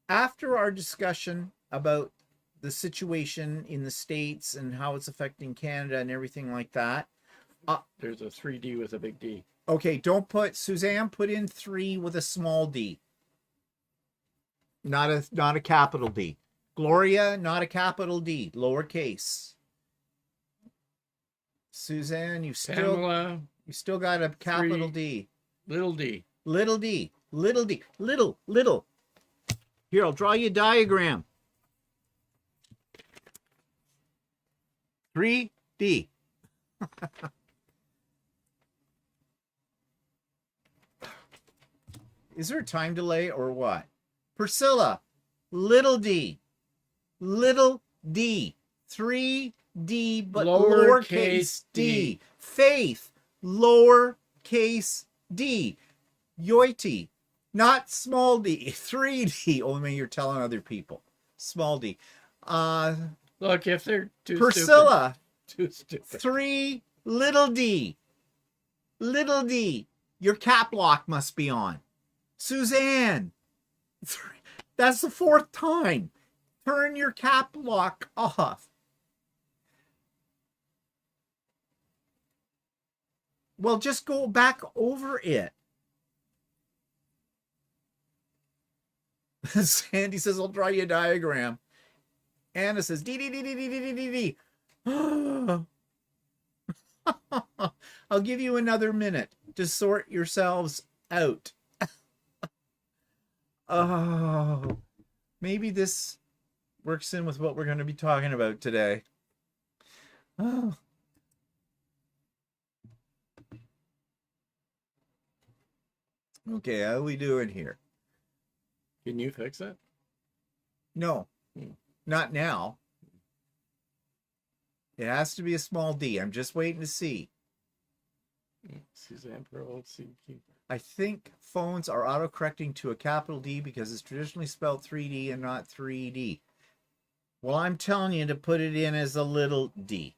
S1: After our discussion about the situation in the States and how it's affecting Canada and everything like that.
S2: There's a 3D with a big D.
S1: Okay, don't put, Suzanne, put in 3 with a small d. Not a capital D. Gloria, not a capital D, lowercase. Suzanne, you still got a capital
S2: 3,
S1: D.
S2: little d.
S1: Little d, little d, little. Here, I'll draw you a diagram. 3D. Is there a time delay or what? Priscilla, little d, 3D, but lowercase d. Faith, lowercase d. Yoiti, not small d, 3D. Oh, maybe you're telling other people. Small d.
S2: Look, if they're
S1: Priscilla,
S2: too stupid.
S1: 3 little d. Little d. Your cap lock must be on. Suzanne, that's the 4th time. Turn your cap lock off. Well, just go back over it. Sandy says, I'll draw you a diagram. Anna says, D. I'll give you another minute to sort yourselves out. Oh, maybe this works in with what we're going to be talking about today. Oh. Okay, how are we doing here?
S2: Can you fix it?
S1: No, not now. It has to be a small d. I'm just waiting to see.
S2: Suzanne Pearl,
S1: I think phones are autocorrecting to a capital D because it's traditionally spelled 3D and not 3D. Well, I'm telling you to put it in as a little d.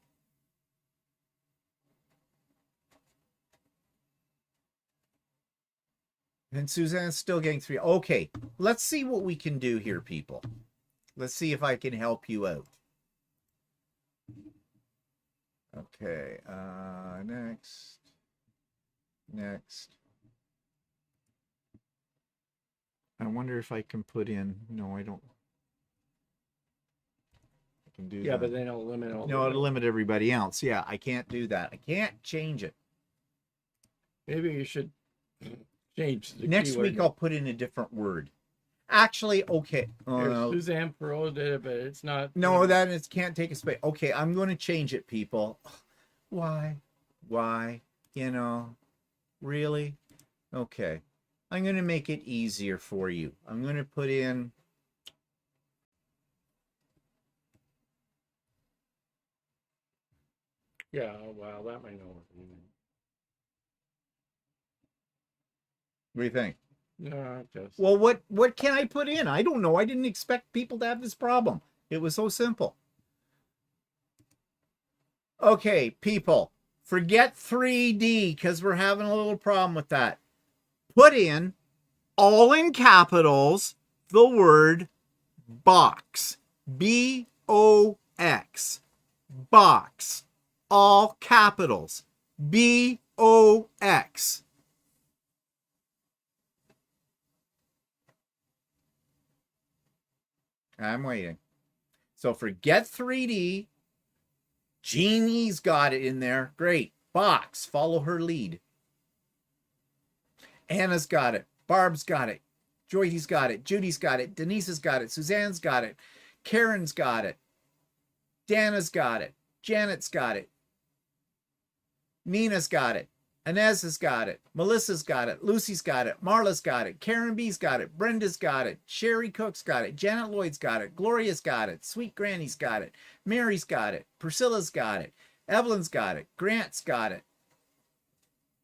S1: And Suzanne's still getting 3. Okay, let's see what we can do here, people. Let's see if I can help you out. Okay, next. I wonder if I can put in, no, I don't. I can do
S2: yeah,
S1: that.
S2: but then it'll limit all.
S1: No, it'll limit everybody else. Yeah, I can't do that. I can't change it.
S2: Maybe you should change the
S1: Next
S2: keyword.
S1: week I'll put in a different word. Actually, okay.
S2: Suzanne Pearl did it, but it's not.
S1: No, that is can't take a space. Okay, I'm going to change it, people. Why? You know, really? Okay. I'm going to make it easier for you. I'm going to put in...
S2: Yeah, well, that might not work.
S1: What do you think?
S2: No, just.
S1: Well, what can I put in? I don't know. I didn't expect people to have this problem. It was so simple. Okay, people, forget 3D because we're having a little problem with that. Put in, all in capitals, the word box. B-O-X. Box. All capitals. B-O-X. I'm waiting. So forget 3D. Jeannie's got it in there. Great. Box. Follow her lead. Anna's got it. Barb's got it. Joyce's got it. Judy's got it. Denise's got it. Suzanne's got it. Karen's got it. Dana's got it. Janet's got it. Nina's got it. Inez has got it. Melissa's got it. Lucy's got it. Marla's got it. Karen B's got it. Brenda's got it. Sherry Cook's got it. Janet Lloyd's got it. Gloria's got it. Sweet Granny's got it. Mary's got it. Priscilla's got it. Evelyn's got it. Grant's got it.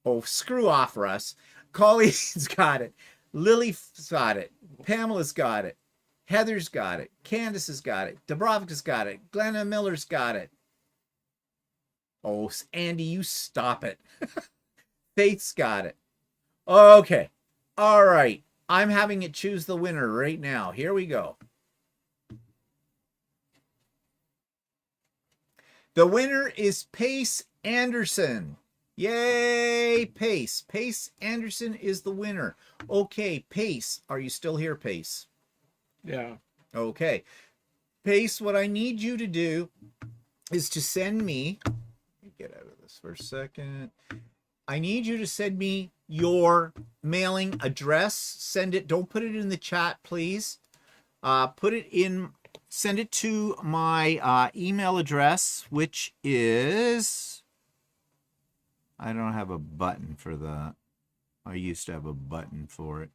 S1: Oh, screw off, Russ. Colleen's got it. Lily's got it. Pamela's got it. Heather's got it. Candace has got it. Dubrovka's got it. Glenna Miller's got it. Oh, Andy, you stop it. Faith's got it. Okay. All right. I'm having it choose the winner right now. Here we go. The winner is Pace Anderson. Yay, Pace. Pace Anderson is the winner. Okay, Pace. Are you still here, Pace?
S2: Yeah.
S1: Okay. Pace, what I need you to do is to send me... Let me get out of this for a second. I need you to send me your mailing address. Send it. Don't put it in the chat, please. Put it in... Send it to my email address, which is... I don't have a button for that. I used to have a button for it.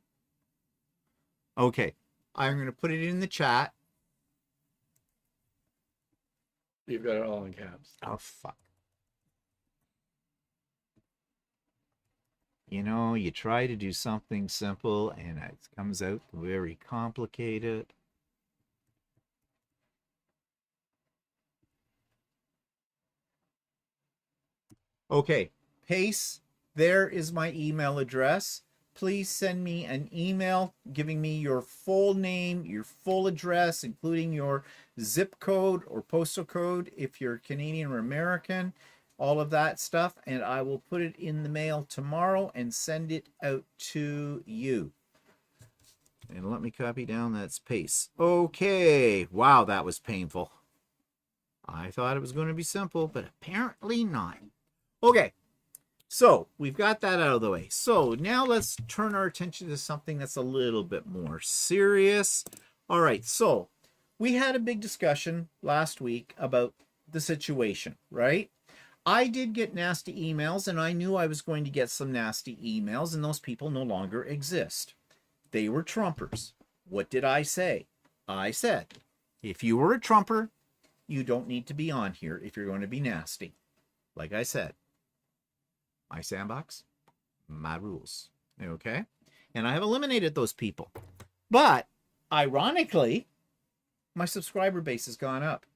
S1: Okay. I'm going to put it in the chat.
S2: You've got it all in caps.
S1: Oh, fuck. You know, you try to do something simple and it comes out very complicated. Okay, Pace, there is my email address. Please send me an email giving me your full name, your full address, including your zip code or postal code if you're Canadian or American, all of that stuff, and I will put it in the mail tomorrow and send it out to you. And let me copy down that Pace. Okay, wow, that was painful. I thought it was going to be simple, but apparently not. Okay, so we've got that out of the way. So now let's turn our attention to something that's a little bit more serious. All right, so we had a big discussion last week about the situation, right? I did get nasty emails, and I knew I was going to get some nasty emails, and those people no longer exist. They were Trumpers. What did I say? I said, if you were a Trumper, you don't need to be on here if you're going to be nasty. Like I said. My sandbox, my rules, okay? And I have eliminated those people. But, ironically, my subscriber base has gone up.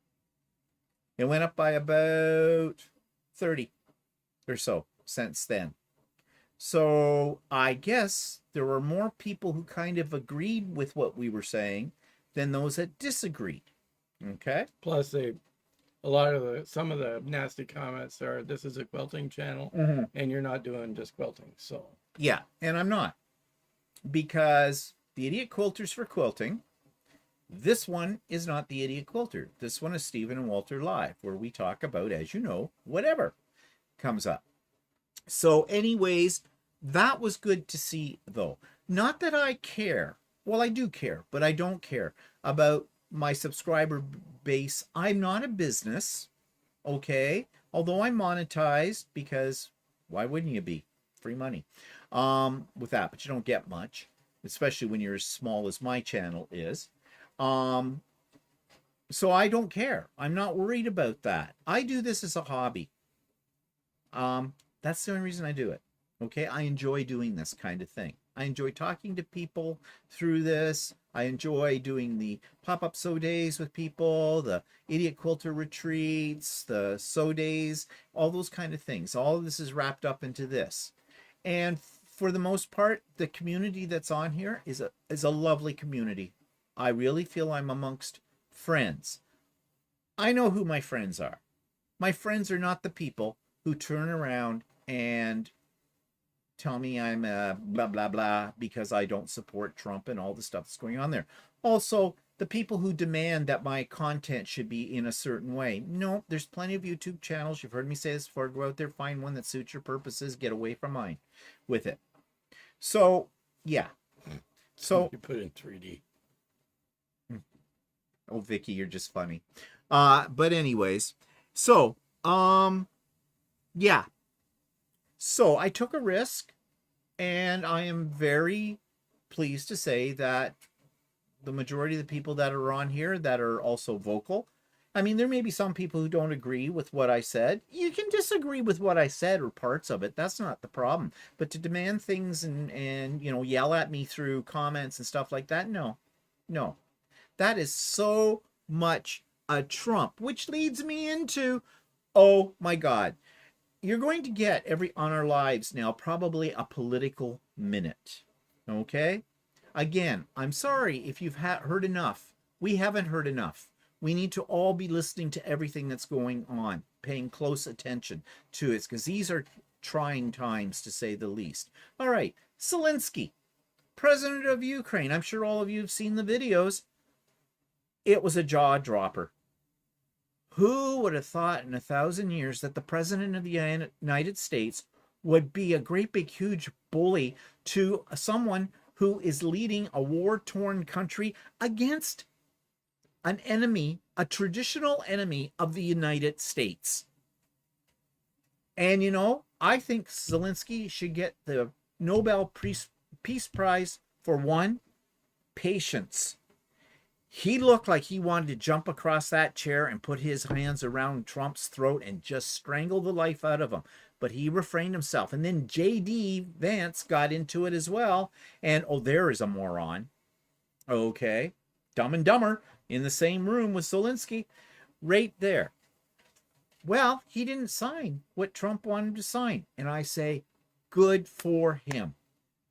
S1: It went up by about 30 or so since then. So, I guess there were more people who kind of agreed with what we were saying than those that disagreed, okay?
S2: Plus, some of the nasty comments are, this is a quilting channel, and you're not doing just quilting. So
S1: yeah, and I'm not, because the Idiot Quilters for Quilting. This one is not the Idiot Quilter. This one is Stephen and Walter Live, where we talk about, as you know, whatever comes up. So, anyways, that was good to see, though. Not that I care. Well, I do care, but I don't care about my subscriber base. I'm not a business, okay? Although I'm monetized, because why wouldn't you be? Free money with that, but you don't get much, especially when you're as small as my channel is. So I don't care. I'm not worried about that. I do this as a hobby. That's the only reason I do it. Okay, I enjoy doing this kind of thing. I enjoy talking to people through this. I enjoy doing the pop-up sew days with people, the Idiot Quilter retreats, the sew days, all those kind of things. All of this is wrapped up into this. And for the most part, the community that's on here is a lovely community. I really feel I'm amongst friends. I know who my friends are. My friends are not the people who turn around and tell me I'm a blah, blah, blah because I don't support Trump and all the stuff that's going on there. Also, the people who demand that my content should be in a certain way. No, there's plenty of YouTube channels. You've heard me say this before. Go out there, find one that suits your purposes. Get away from mine with it. So, yeah. So
S2: you put in 3D.
S1: Oh, Vicky, you're just funny. But anyways, so, yeah. So I took a risk, and I am very pleased to say that the majority of the people that are on here that are also vocal. I mean, there may be some people who don't agree with what I said. You can disagree with what I said or parts of it. That's not the problem. But to demand things and you know, yell at me through comments and stuff like that, no. No. That is so much a Trump, which leads me into, oh my God. You're going to get on our lives now probably a political minute. Okay? Again, I'm sorry if you've heard enough. We haven't heard enough. We need to all be listening to everything that's going on, paying close attention to it, because these are trying times, to say the least. All right, Zelensky, president of Ukraine. I'm sure all of you have seen the videos. It was a jaw dropper. Who would have thought in 1,000 years that the president of the United States would be a great big huge bully to someone who is leading a war-torn country against an enemy, a traditional enemy of the United States? And you know, I think Zelensky should get the Nobel Peace Prize for one, patience. He looked like he wanted to jump across that chair and put his hands around Trump's throat and just strangle the life out of him. But he refrained himself. And then J.D. Vance got into it as well. And, oh, there is a moron. Okay. Dumb and Dumber in the same room with Zelensky. Right there. Well, he didn't sign what Trump wanted to sign. And I say, good for him.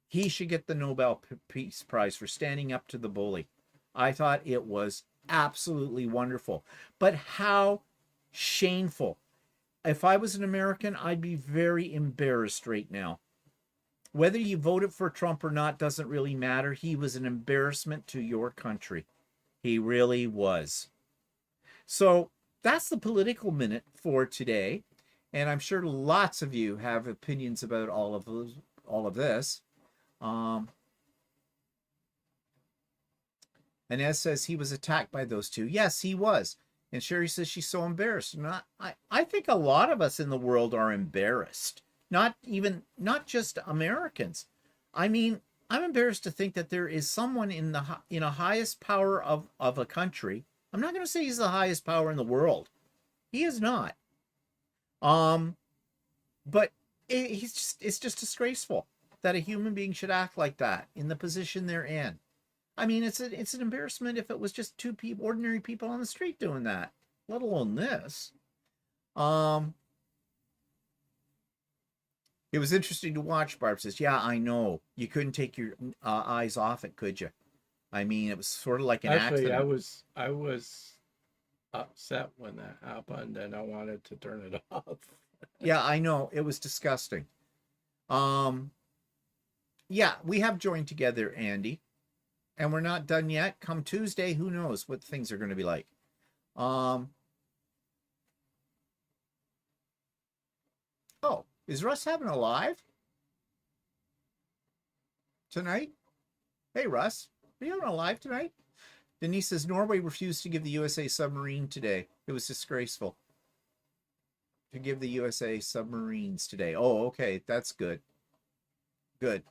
S1: He should get the Nobel Peace Prize for standing up to the bully. I thought it was absolutely wonderful. But how shameful. If I was an American, I'd be very embarrassed right now. Whether you voted for Trump or not doesn't really matter. He was an embarrassment to your country. He really was. So that's the political minute for today. And I'm sure lots of you have opinions about all of this. And Ed says he was attacked by those two. Yes, he was. And Sherry says she's so embarrassed. And I think a lot of us in the world are embarrassed. Not just Americans. I mean, I'm embarrassed to think that there is someone in a highest power of a country. I'm not going to say he's the highest power in the world. He is not. But it's just disgraceful that a human being should act like that in the position they're in. I mean, it's an embarrassment if it was just two ordinary people on the street doing that, let alone this. It was interesting to watch. Barb says, yeah, I know. You couldn't take your eyes off it, could you? I mean, it was sort of like an accident.
S2: I was upset when that happened, and I wanted to turn it off.
S1: Yeah, I know. It was disgusting. Yeah, we have joined together, Andy. And we're not done yet. Come Tuesday, who knows what things are going to be like. Oh, is Russ having a live tonight? Hey, Russ, are you having a live tonight? Denise says Norway refused to give the USA submarine today. It was disgraceful to give the USA submarines today. Oh, okay, that's good. Good.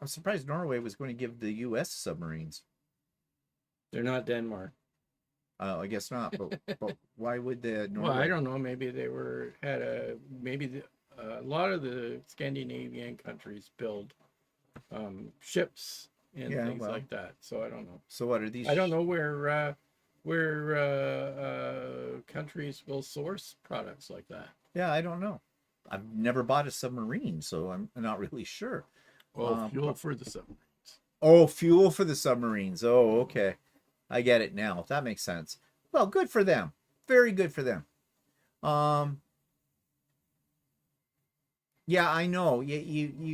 S1: I'm surprised Norway was going to give the U.S. submarines.
S2: They're not Denmark.
S1: I guess not. But why would the Norway?
S2: Well, I don't know. Maybe they a lot of the Scandinavian countries build ships and things like that. So I don't know.
S1: So what are these?
S2: I don't know where countries will source products like that.
S1: Yeah, I don't know. I've never bought a submarine, so I'm not really sure.
S2: Well, fuel for the submarines.
S1: Oh, fuel for the submarines. Oh, okay. I get it now. That makes sense. Well, good for them. Very good for them. Yeah, I know.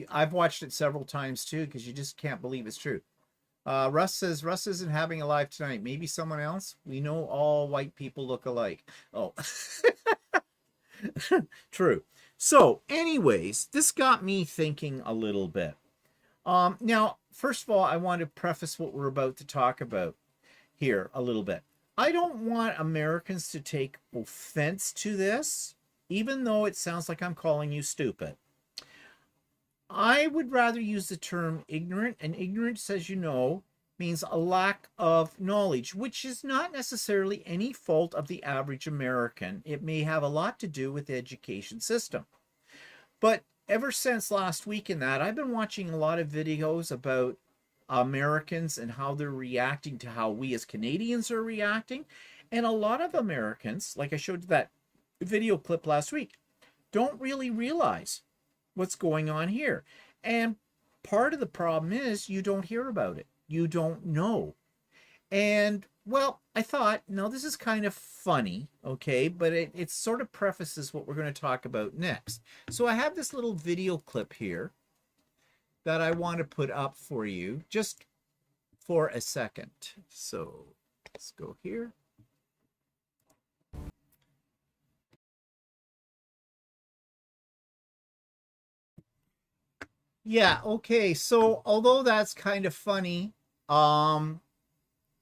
S1: I've watched it several times too because you just can't believe it's true. Russ says Russ isn't having a live tonight. Maybe someone else. We know all white people look alike. Oh, true. So, anyways, this got me thinking a little bit. Now, first of all, I want to preface what we're about to talk about here a little bit. I don't want Americans to take offense to this, even though it sounds like I'm calling you stupid. I would rather use the term ignorant, and ignorance, as you know, means a lack of knowledge, which is not necessarily any fault of the average American. It may have a lot to do with the education system. But ever since last week in that, I've been watching a lot of videos about Americans and how they're reacting to how we as Canadians are reacting. And a lot of Americans, like I showed that video clip last week, don't really realize what's going on here. And part of the problem is you don't hear about it. You don't know. And well, I thought, no, this is kind of funny, okay, but it sort of prefaces what we're going to talk about next. So I have this little video clip here that I want to put up for you just for a second. So let's go here. Yeah, okay. So although that's kind of funny, I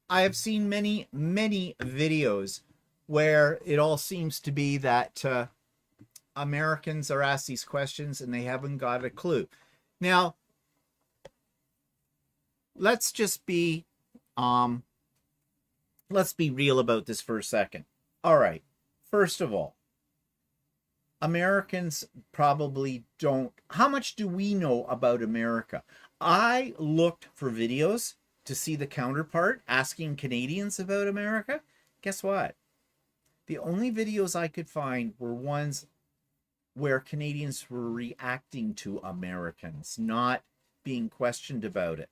S1: have seen many videos where it all seems to be that Americans are asked these questions and they haven't got a clue. Now, let's just be let's be real about this for a second. All right. First of all, Americans probably don't. How much do we know about America? I looked for videos to see the counterpart asking Canadians about America. Guess what? The only videos I could find were ones where Canadians were reacting to Americans, not being questioned about it.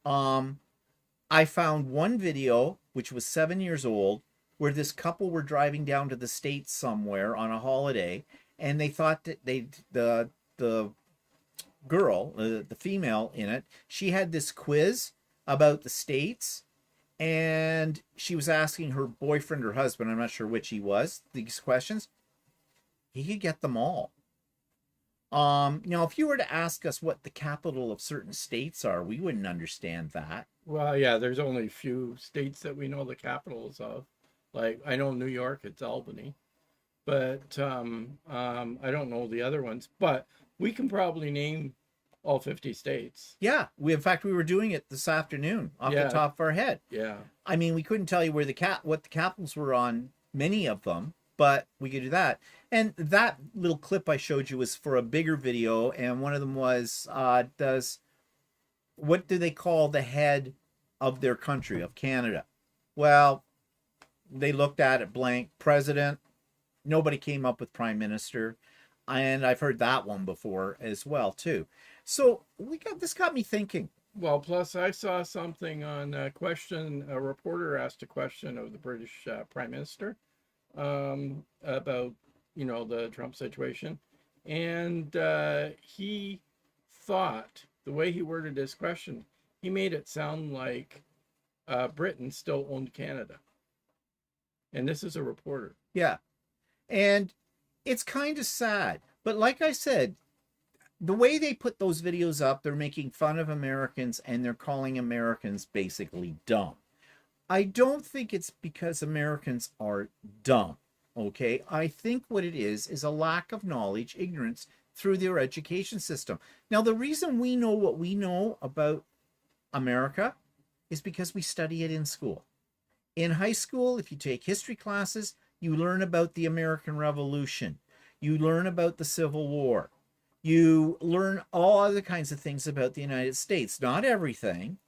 S1: I found one video, which was 7 years old, where this couple were driving down to the States somewhere on a holiday, and they thought that the girl, the female in it, she had this quiz about the States, and she was asking her boyfriend or husband, I'm not sure which he was, these questions. He could get them all. Now, if you were to ask us what the capital of certain states are, we wouldn't understand that.
S2: Well, yeah, there's only a few states that we know the capitals of. Like, I know New York, it's Albany, but I don't know the other ones. But we can probably name all 50 states.
S1: Yeah, in fact, we were doing it this afternoon off the top of our head.
S2: Yeah.
S1: I mean, we couldn't tell you where what the capitals were on many of them, but we could do that. And that little clip I showed you was for a bigger video, and one of them was, what do they call the head of their country, of Canada? Well, they looked at it blank. President. Nobody came up with prime minister. And I've heard that one before as well, too. So this got me thinking.
S2: Well, plus I saw something on a reporter asked a question of the British Prime Minister about, the Trump situation. And he thought, the way he worded his question, he made it sound like Britain still owned Canada. And this is a reporter.
S1: Yeah. And it's kind of sad. But like I said, the way they put those videos up, they're making fun of Americans and they're calling Americans basically dumb. I don't think it's because Americans are dumb, okay? I think what it is a lack of knowledge, ignorance through their education system. Now, the reason we know what we know about America is because we study it in school. In high school, if you take history classes, you learn about the American Revolution. You learn about the Civil War. You learn all other kinds of things about the United States. Not everything,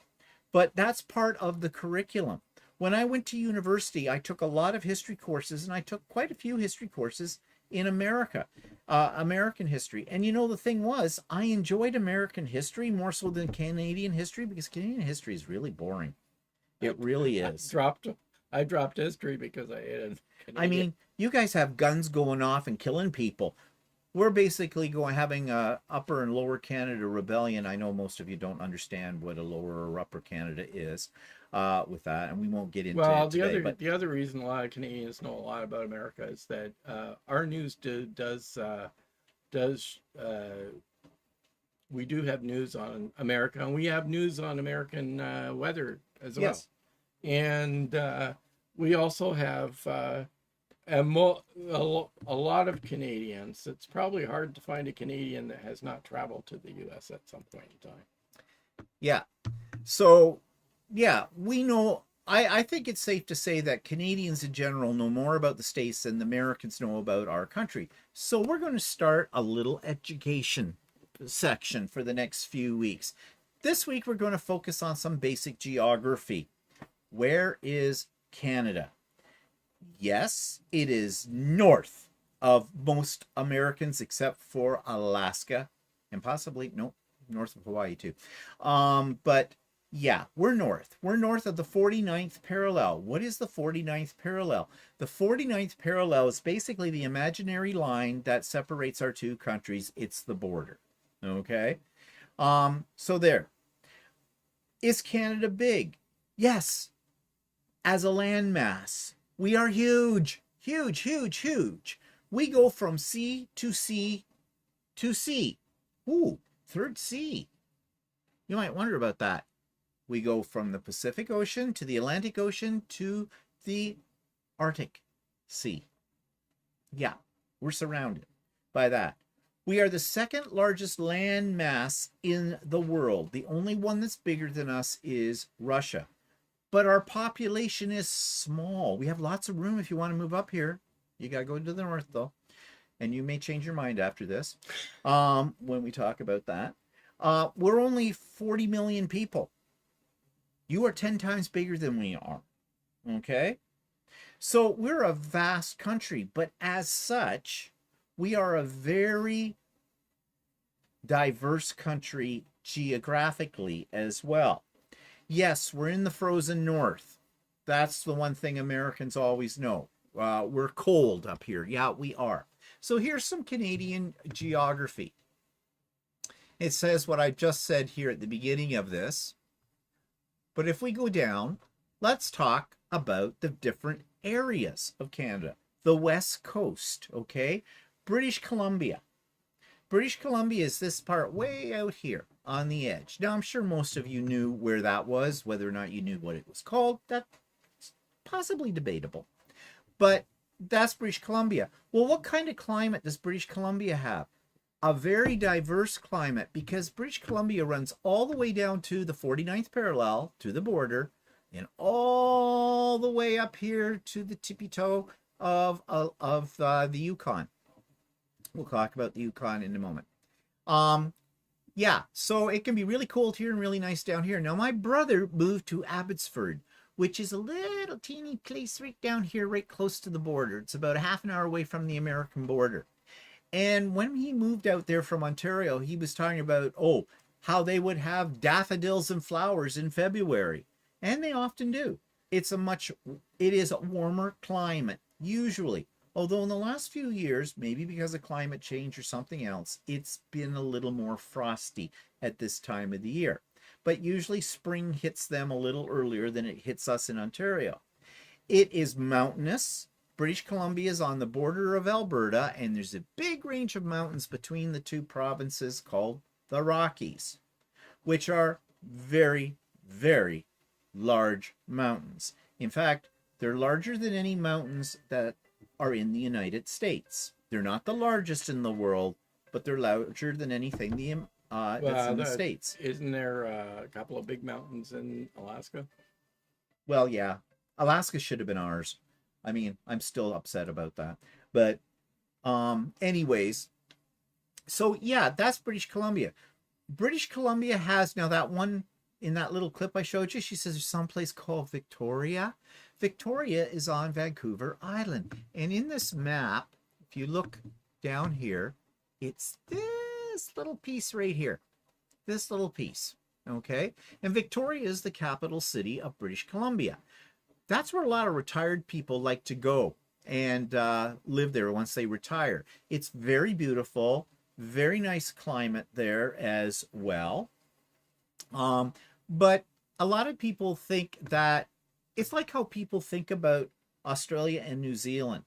S1: but that's part of the curriculum. When I went to university, I took a lot of history courses, and I took quite a few history courses in America, American history. And the thing was, I enjoyed American history more so than Canadian history because Canadian history is really boring. It really is.
S2: I dropped history because I hated Canadian.
S1: I mean, you guys have guns going off and killing people. we're basically having a Upper and Lower Canada rebellion. I know most of you don't understand what a Lower or Upper Canada is with that, and we won't get into
S2: Well,
S1: it today. But
S2: the other reason a lot of Canadians know a lot about America is that our news does we do have news on America, and we have news on American weather as well.
S1: yes,
S2: And we also have a lot of Canadians. It's probably hard to find a Canadian that has not traveled to the U.S. at some point in time.
S1: yeah. So, yeah, we know. I think it's safe to say that Canadians in general know more about the States than the Americans know about our country. So we're going to start a little education section for the next few weeks. This week, we're going to focus on some basic geography. Where is Canada? Yes, it is north of most Americans except for Alaska and possibly, no, north of Hawaii too. But yeah, we're north. We're north of the 49th parallel. What is the 49th parallel? The 49th parallel is basically the imaginary line that separates our two countries. It's the border. Okay? So there. Is Canada big? Yes. As a landmass, we are huge. Huge, huge, huge. We go from sea to sea to sea. Ooh, third sea. You might wonder about that. We go from the Pacific Ocean to the Atlantic Ocean to the Arctic Sea. Yeah, we're surrounded by that. We are the second largest land mass in the world. The only one that's bigger than us is Russia. But our population is small. We have lots of room if you want to move up here. You got to go to the north, though. And you may change your mind after this when we talk about that. We're only 40 million people. You are 10 times bigger than we are. Okay? So we're a vast country, but as such, we are a very diverse country geographically as well. Yes, we're in the frozen north. That's the one thing Americans always know. We're cold up here. Yeah, we are. So here's some Canadian geography. It says what I just said here at the beginning of this. But if we go down, let's talk about the different areas of Canada. The West Coast, okay? British Columbia. British Columbia is this part way out here on the edge. Now, I'm sure most of you knew where that was. Whether or not you knew what it was called, that's possibly debatable. But that's British Columbia. Well, what kind of climate does British Columbia have? A very diverse climate, because British Columbia runs all the way down to the 49th parallel, to the border, and all the way up here to the tippy toe of the Yukon. We'll talk about the Yukon in a moment. Yeah, so it can be really cold here and really nice down here. Now, my brother moved to Abbotsford, which is a little teeny place right down here, right close to the border. It's about a half an hour away from the American border. And when he moved out there from Ontario, he was talking about, how they would have daffodils and flowers in February. And they often do. It is a warmer climate, usually. Although in the last few years, maybe because of climate change or something else, it's been a little more frosty at this time of the year. But usually spring hits them a little earlier than it hits us in Ontario. It is mountainous. British Columbia is on the border of Alberta, and there's a big range of mountains between the two provinces called the Rockies, which are very, very large mountains. In fact, they're larger than any mountains that are in the United States. They're not the largest in the world, but they're larger than anything that's in the States.
S2: Isn't there a couple of big mountains in Alaska?
S1: Well, yeah. Alaska should have been ours. I mean, I'm still upset about that. But anyways, so yeah, that's British Columbia. British Columbia has, now that one in that little clip I showed you, she says there's someplace called Victoria. Victoria is on Vancouver Island. And in this map, if you look down here, it's this little piece right here. This little piece, okay? And Victoria is the capital city of British Columbia. That's where a lot of retired people like to go and live there once they retire. It's very beautiful, very nice climate there as well. But a lot of people think that it's like how people think about Australia and New Zealand.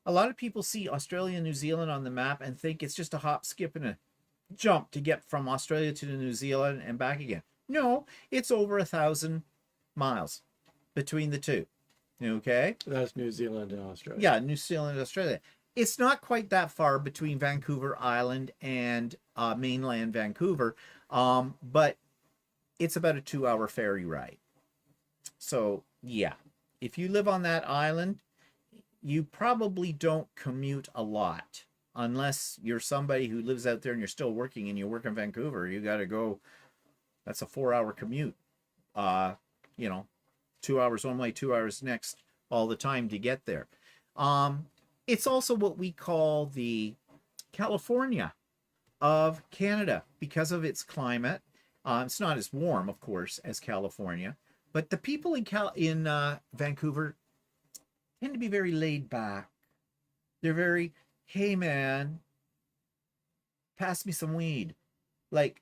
S1: A lot of people see Australia and New Zealand on the map and think it's just a hop, skip, and a jump to get from Australia to New Zealand and back again. No, it's over 1,000 miles between the two. Okay?
S2: That's New Zealand and Australia.
S1: Yeah, New Zealand and Australia. It's not quite that far between Vancouver Island and mainland Vancouver, but it's about a 2-hour ferry ride. So, yeah, if you live on that island, you probably don't commute a lot unless you're somebody who lives out there and you're still working and you work in Vancouver. You got to go. That's a 4-hour commute. 2 hours one way, 2 hours next, all the time to get there. It's also what we call the California of Canada because of its climate. It's not as warm, of course, as California, but the people in Vancouver tend to be very laid back. They're very, hey man, pass me some weed, like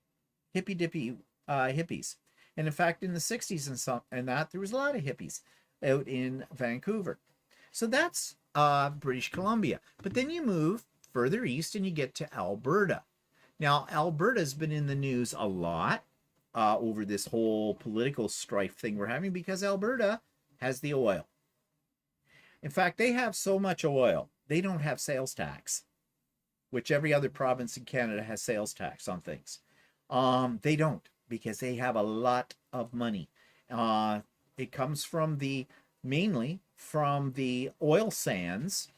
S1: hippy dippy hippies. And in fact, in the 60s and that, there was a lot of hippies out in Vancouver. So that's British Columbia. But then you move further east and you get to Alberta. Now, Alberta's been in the news a lot over this whole political strife thing we're having because Alberta has the oil. In fact, they have so much oil, they don't have sales tax, which every other province in Canada has sales tax on things. They don't because they have a lot of money. It comes from mainly from the oil sands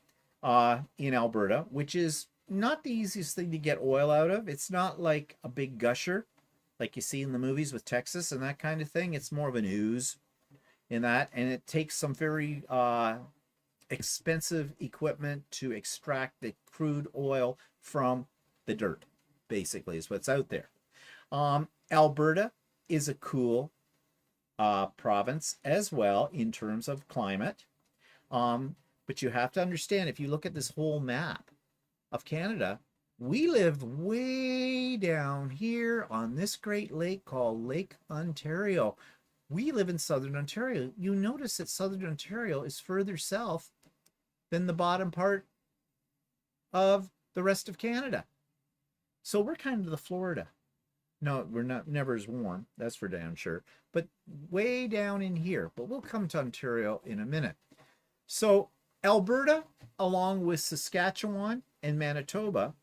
S1: in Alberta, which is not the easiest thing to get oil out of. It's not like a big gusher like you see in the movies with Texas and that kind of thing. It's more of an ooze in that, and it takes some very expensive equipment to extract the crude oil from the dirt, basically, is what's out there. Alberta is a cool province as well in terms of climate. But you have to understand, if you look at this whole map of Canada, we live way down here on this great lake called Lake Ontario. We live in southern Ontario. You notice that southern Ontario is further south than the bottom part of the rest of Canada. So we're kind of the Florida. No, we're not, never as warm, that's for damn sure, but way down in here. But we'll come to Ontario in a minute. So Alberta, along with Saskatchewan and Manitoba,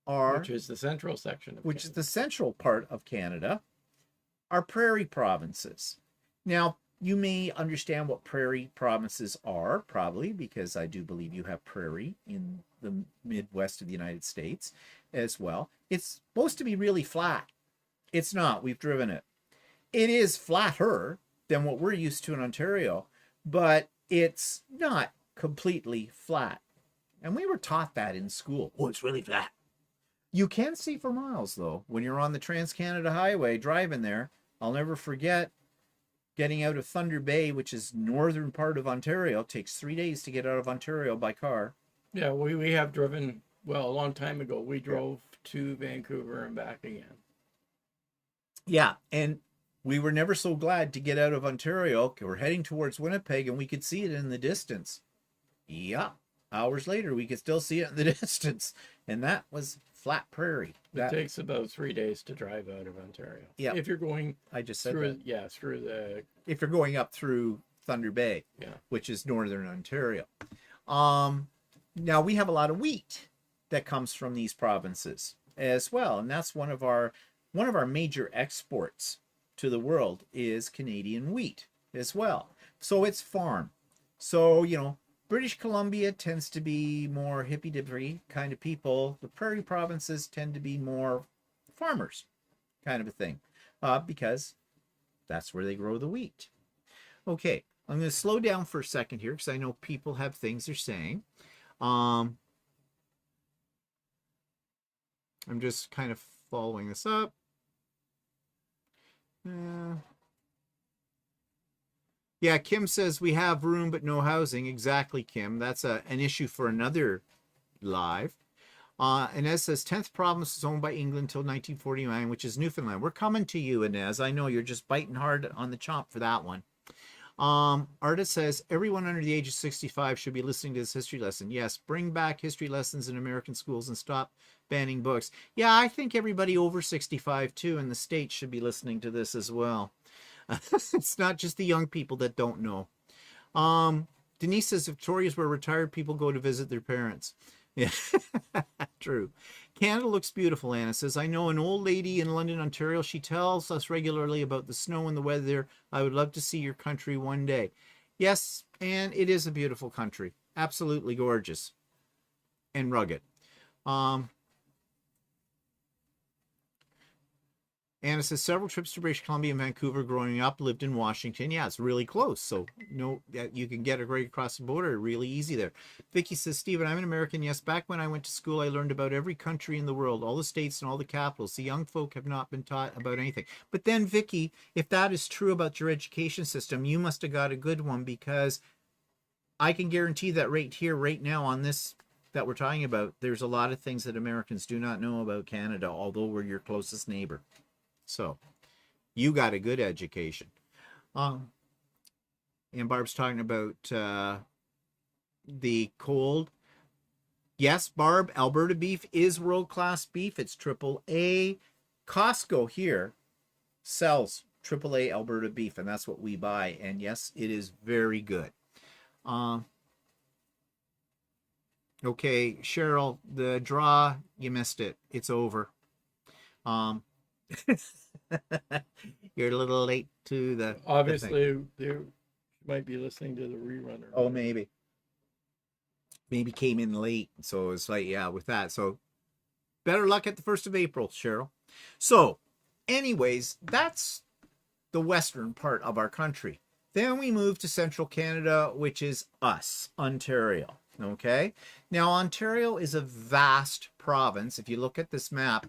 S2: which is the central section of
S1: Canada.
S2: Is
S1: the central part of Canada, are prairie provinces. Now, you may understand what prairie provinces are, probably, because I do believe you have prairie in the Midwest of the United States as well. It's supposed to be really flat. It's not. We've driven it. It is flatter than what we're used to in Ontario, but it's not completely flat. And we were taught that in school. Oh, it's really flat. You can see for miles, though, when you're on the Trans-Canada Highway driving there. I'll never forget getting out of Thunder Bay, which is northern part of Ontario. It takes 3 days to get out of Ontario by car.
S2: Yeah, we have driven, well, a long time ago, we drove to Vancouver and back again.
S1: Yeah, and we were never so glad to get out of Ontario. We're heading towards Winnipeg, and we could see it in the distance. Yeah, hours later, we could still see it in the distance. And that was flat prairie.
S2: It takes about 3 days to drive out of Ontario.
S1: Yeah.
S2: If you're going
S1: I just said
S2: through,
S1: that.
S2: yeah, through the...
S1: If you're going up through Thunder Bay,
S2: yeah,
S1: which is northern Ontario. Now, we have a lot of wheat that comes from these provinces as well. And that's one of our major exports to the world is Canadian wheat as well. So it's farm. So, you know, British Columbia tends to be more hippy-dippy kind of people. The prairie provinces tend to be more farmers kind of a thing because that's where they grow the wheat. Okay, I'm going to slow down for a second here because I know people have things they're saying. I'm just kind of following this up. Yeah, Kim says we have room but no housing. Exactly, Kim. That's an issue for another live. Inez says 10th province was owned by England until 1949, which is Newfoundland. We're coming to you, Inez. I know you're just biting hard on the chomp for that one. Artist says everyone under the age of 65 should be listening to this history lesson. Yes, bring back history lessons in American schools and stop banning books. Yeah, I think everybody over 65 too in the States should be listening to this as well. It's not just the young people that don't know. Denise says Victoria's where retired people go to visit their parents. Yeah, true. Canada looks beautiful, Anna says. I know an old lady in London, Ontario. She tells us regularly about the snow and the weather there. I would love to see your country one day. Yes, and it is a beautiful country. Absolutely gorgeous and rugged. Anna says several trips to British Columbia and Vancouver growing up, lived in Washington. Yeah, it's really close. So you can get it right across the border really easy there. Vicky says, Stephen, I'm an American. Yes, back when I went to school, I learned about every country in the world, all the states and all the capitals. The young folk have not been taught about anything. But then, Vicky, if that is true about your education system, you must have got a good one, because I can guarantee that right here, right now on this that we're talking about, there's a lot of things that Americans do not know about Canada, although we're your closest neighbor. So you got a good education. And Barb's talking about the cold. Yes, Barb, Alberta beef is world-class beef. It's AAA. Costco here sells AAA Alberta beef, and that's what we buy. And yes, it is very good. Okay, Cheryl, the draw, you missed it. It's over. You're a little late to the
S2: Obviously, they might be listening to the rerun.
S1: Oh, maybe came in late, so it's like, yeah, with that. So better luck at the 1st of April, Cheryl. So anyways, that's the western part of our country. Then we move to central Canada, which is us, Ontario. Okay, now Ontario is a vast province. If you look at this map,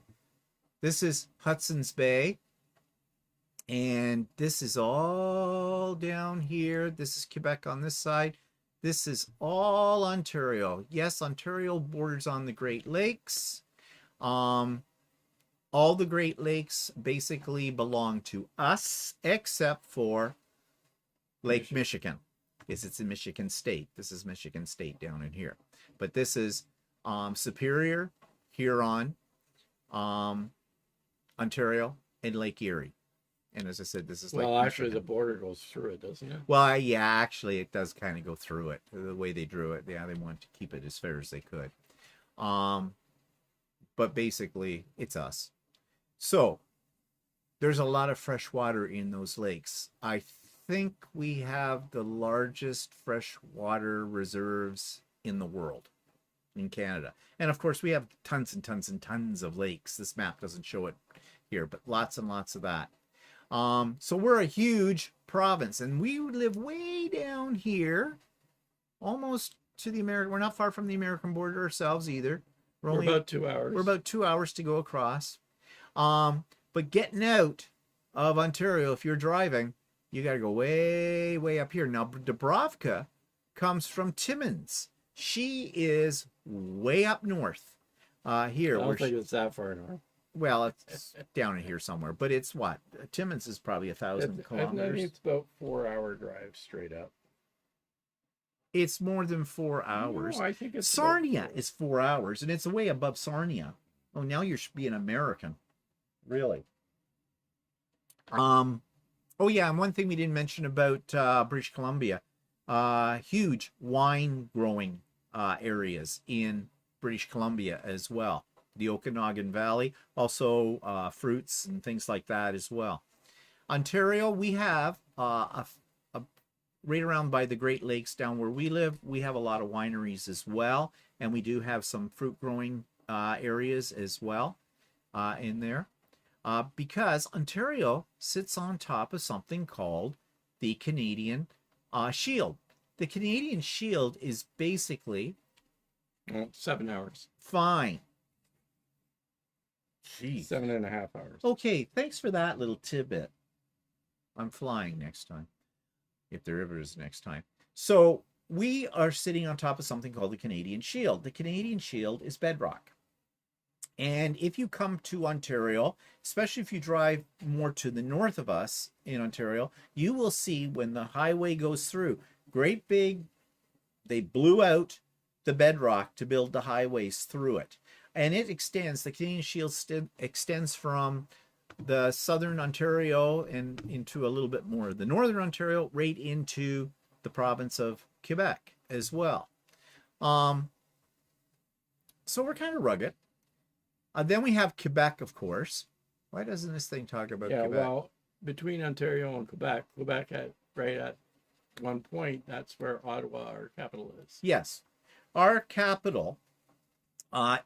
S1: this is Hudson's Bay, and this is all down here. This is Quebec on this side. This is all Ontario. Yes, Ontario borders on the Great Lakes. All the Great Lakes basically belong to us, except for Lake Michigan. It's in Michigan State. This is Michigan State down in here. But this is Superior, Huron, Ontario, and Lake Erie. And as I said, this is like
S2: actually the border goes through it, doesn't it?
S1: Well, yeah, actually it does kind of go through it. The way they drew it. Yeah, they wanted to keep it as fair as they could. But basically it's us. So there's a lot of fresh water in those lakes. I think we have the largest freshwater reserves in the world, in Canada. And of course we have tons and tons and tons of lakes. This map doesn't show it here, but lots and lots of that. So we're a huge province, and we live way down here, almost to the American. We're not far from the American border ourselves either.
S2: We're about 2 hours.
S1: We're about 2 hours to go across. But getting out of Ontario, if you're driving, you got to go way, way up here. Now, Dubrovka comes from Timmins. She is way up north. Here,
S2: I don't think it's that far north.
S1: Well, it's down in here somewhere, but it's what? Timmins is probably 1,000 kilometers.
S2: I think it's about 4-hour drive straight up.
S1: It's more than 4 hours.
S2: No, I think it's
S1: Sarnia is 4 hours, and it's way above Sarnia. Oh, now you're being American. Really? Oh yeah, and one thing we didn't mention about British Columbia, huge wine growing areas in British Columbia as well. The Okanagan Valley, also fruits and things like that as well. Ontario, we have right around by the Great Lakes down where we live, we have a lot of wineries as well, and we do have some fruit growing areas as well in there. Because Ontario sits on top of something called the Canadian Shield. The Canadian Shield is basically
S2: 7 hours.
S1: Fine. Jeez.
S2: 7.5 hours.
S1: Okay, thanks for that little tidbit. I'm flying next time. if there ever is next time. So we are sitting on top of something called the Canadian Shield. The Canadian Shield is bedrock. And if you come to Ontario, especially if you drive more to the north of us in Ontario, you will see when the highway goes through, great big, they blew out the bedrock to build the highways through it. And it extends, the Canadian Shield extends from the southern Ontario and into a little bit more of the northern Ontario, right into the province of Quebec as well. So we're kind of rugged. Then we have Quebec, of course. Why doesn't this thing talk about
S2: Yeah,
S1: Quebec?
S2: well, between Ontario and Quebec, right at one point, that's where Ottawa, our capital, is.
S1: Yes. Our capital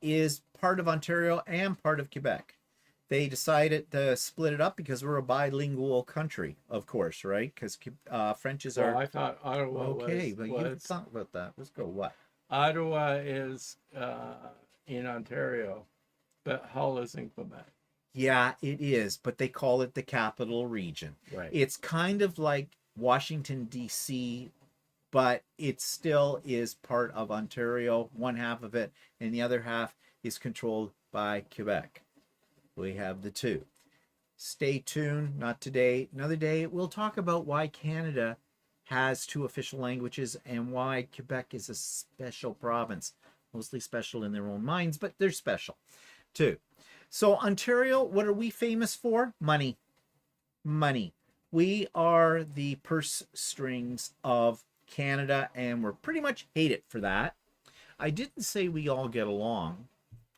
S1: is part of Ontario and part of Quebec. They decided to split it up because we're a bilingual country, of course, right? Because French is
S2: Well,
S1: our...
S2: I thought Ottawa
S1: Okay, but you
S2: was
S1: talk about that. Let's go. What?
S2: Ottawa is in Ontario, but Hull is in Quebec.
S1: Yeah, it is, but they call it the Capital Region.
S2: Right.
S1: It's kind of like Washington, D.C., but it still is part of Ontario, one half of it, and the other half is controlled by Quebec. We have the two. Stay tuned, not today, another day. We'll talk about why Canada has two official languages and why Quebec is a special province, mostly special in their own minds, but they're special too. So Ontario, what are we famous for? Money. Money. We are the purse strings of Canada, and we're pretty much hated for that. I didn't say we all get along,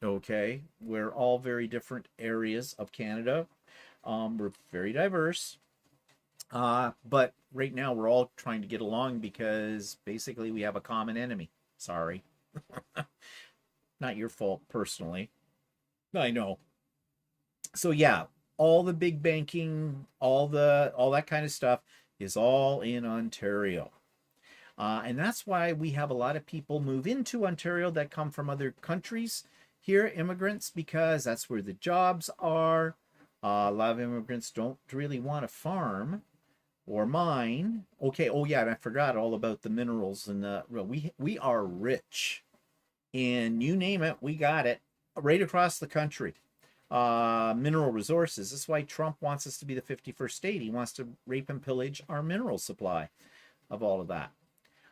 S1: okay? We're all very different areas of Canada. We're very diverse. But right now we're all trying to get along because basically we have a common enemy. Sorry. Not your fault personally. I know. So yeah, all the big banking, all that kind of stuff is all in Ontario. And that's why we have a lot of people move into Ontario that come from other countries here, immigrants, because that's where the jobs are. A lot of immigrants don't really want to farm or mine. Okay, oh yeah, and I forgot all about the minerals and the we are rich. And you name it, we got it right across the country. Mineral resources. That's why Trump wants us to be the 51st state. He wants to rape and pillage our mineral supply of all of that.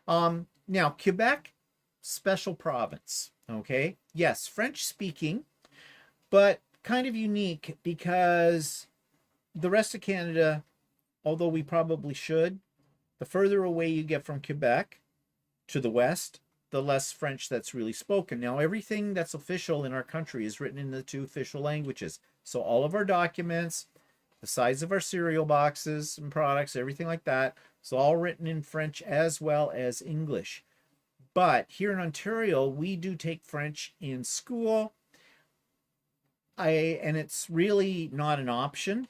S1: Now, Quebec, special province, okay? Yes, French speaking, but kind of unique because the rest of Canada, although we probably should, the further away you get from Quebec to the west, the less French that's really spoken. Now, everything that's official in our country is written in the two official languages. So all of our documents, the size of our cereal boxes and products, everything like that, it's all written in French as well as English. But here in Ontario, we do take French in school. And it's really not an option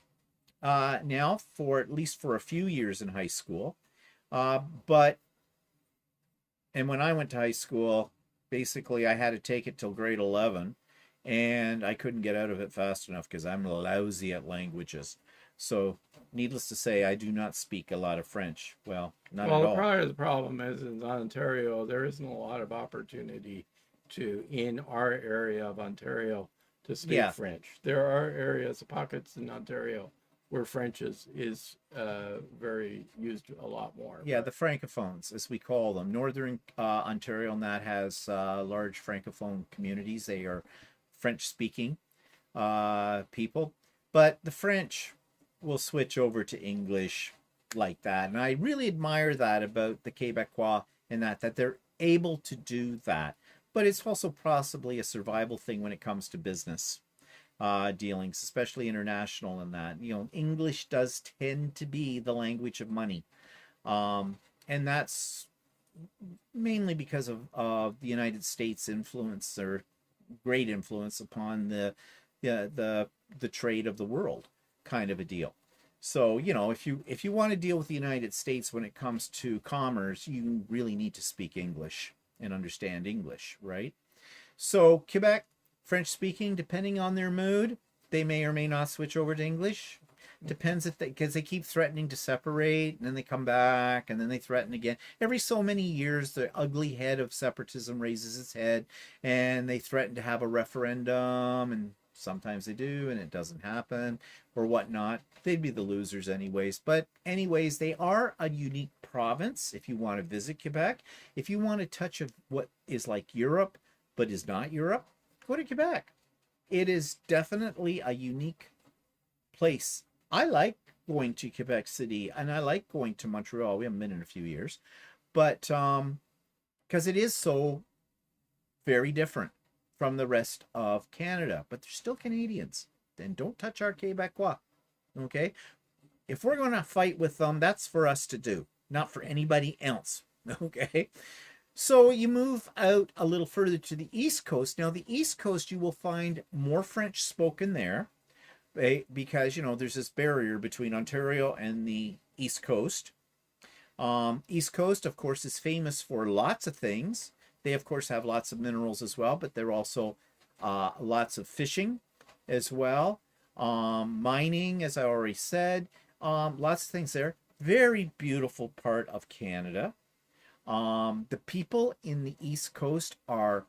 S1: now, for at least for a few years in high school. And when I went to high school, basically I had to take it till grade 11, and I couldn't get out of it fast enough because I'm lousy at languages. So needless to say, I do not speak a lot of French. Well, not at all.
S2: Part of the problem is in Ontario, there isn't a lot of opportunity in our area of Ontario, to speak French. There are areas, pockets in Ontario where French is very used a lot more.
S1: Yeah, the francophones, as we call them. Northern Ontario, and that has large francophone communities. They are French-speaking people. But the French will switch over to English like that. And I really admire that about the Quebecois, in that they're able to do that. But it's also possibly a survival thing when it comes to business dealings, especially international, and that, you know, English does tend to be the language of money. And that's mainly because of the United States influence, or great influence upon the trade of the world, kind of a deal. So, you know, if you want to deal with the United States when it comes to commerce, you really need to speak English and understand English, right? So Quebec, French speaking, depending on their mood, they may or may not switch over to English. Depends if because they keep threatening to separate, and then they come back, and then they threaten again. Every so many years, the ugly head of separatism raises its head, and they threaten to have a referendum, and sometimes they do, and it doesn't happen, or whatnot. They'd be the losers anyways. But anyways, they are a unique province if you want to visit Quebec. If you want a touch of what is like Europe, but is not Europe, go to Quebec. It is definitely a unique place. I like going to Quebec City, and I like going to Montreal. We haven't been in a few years, but because it is so very different from the rest of Canada, but they're still Canadians. Then don't touch our Quebecois, okay? If we're going to fight with them, that's for us to do, not for anybody else, okay? So you move out a little further to the East Coast. Now, the East Coast, you will find more French spoken there, because, you know, there's this barrier between Ontario and the East Coast. East Coast, of course, is famous for lots of things. They, of course, have lots of minerals as well, but they're also lots of fishing as well. Mining, as I already said. Lots of things there. Very beautiful part of Canada. The people in the East Coast are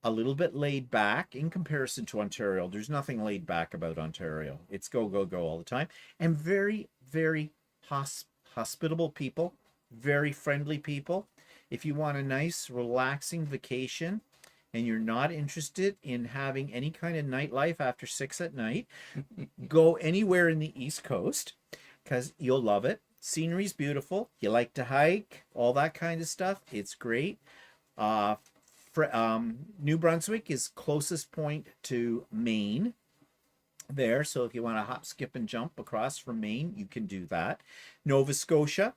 S1: a little bit laid back in comparison to Ontario. There's nothing laid back about Ontario. It's go, go, go all the time. And very, very hospitable people, very friendly people. If you want a nice, relaxing vacation and you're not interested in having any kind of nightlife after 6 at night, go anywhere in the East Coast because you'll love it. Scenery's beautiful. You like to hike, all that kind of stuff. It's great. New Brunswick is closest point to Maine there. So if you want to hop, skip, and jump across from Maine, you can do that. Nova Scotia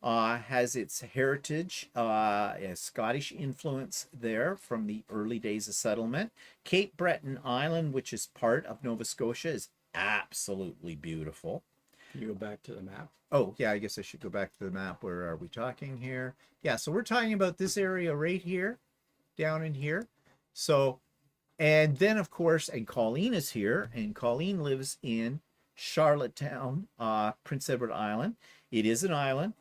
S1: has its heritage, a Scottish influence there from the early days of settlement. Cape Breton Island, which is part of Nova Scotia, is absolutely beautiful.
S2: Can you go back to the map?
S1: Oh, yeah, I guess I should go back to the map. Where are we talking here? Yeah, so we're talking about this area right here, down in here. So, and then, of course, and Colleen is here, and Colleen lives in Charlottetown, Prince Edward Island. It is an island.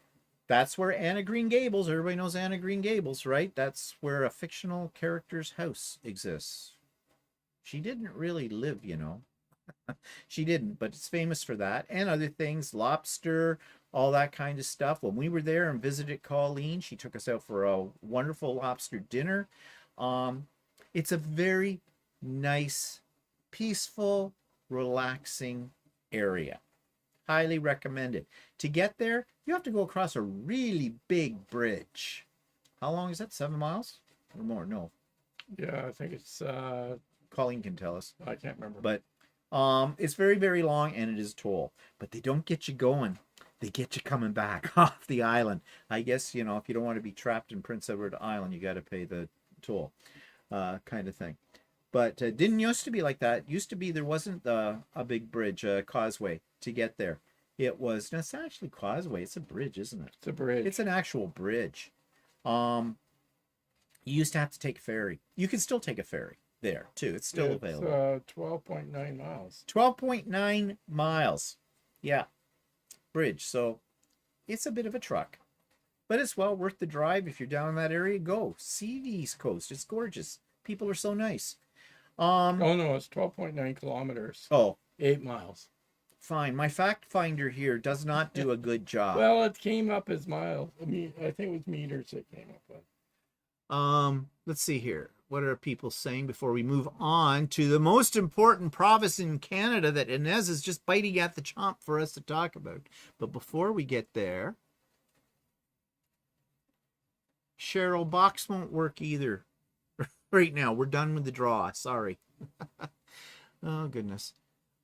S1: That's where Anna Green Gables, everybody knows Anna Green Gables, right? That's where a fictional character's house exists. She didn't really live, you know. She didn't, but it's famous for that and other things, lobster, all that kind of stuff. When we were there and visited Colleen, she took us out for a wonderful lobster dinner. It's a very nice, peaceful, relaxing area. Highly recommended. To get there, you have to go across a really big bridge. How long is that? 7 miles or more? No.
S2: Yeah, I think it's
S1: Colleen can tell us.
S2: I can't remember.
S1: But it's very, very long, and it is a toll. But they don't get you going. They get you coming back off the island. I guess, you know, if you don't want to be trapped in Prince Edward Island, you got to pay the toll, kind of thing. But didn't used to be like that. Used to be there wasn't a big bridge, causeway to get there. It was, no, it's not actually causeway. It's a bridge, isn't it?
S2: It's a bridge.
S1: It's an actual bridge. You used to have to take a ferry. You can still take a ferry there too. It's still available.
S2: 12.9 miles.
S1: 12.9 miles. Yeah. Bridge. So it's a bit of a truck, but it's well worth the drive. If you're down in that area, go see the East Coast. It's gorgeous. People are so nice.
S2: Oh no, it's 12.9 kilometers.
S1: Oh,
S2: 8 miles.
S1: Fine. My fact finder here does not do a good job.
S2: Well, it came up as miles. I mean, I think it was meters it came up with.
S1: Let's see here. What are people saying before we move on to the most important province in Canada that Inez is just biting at the chomp for us to talk about? But before we get there, Cheryl, box won't work either. Right now, we're done with the draw. Sorry. Oh, goodness.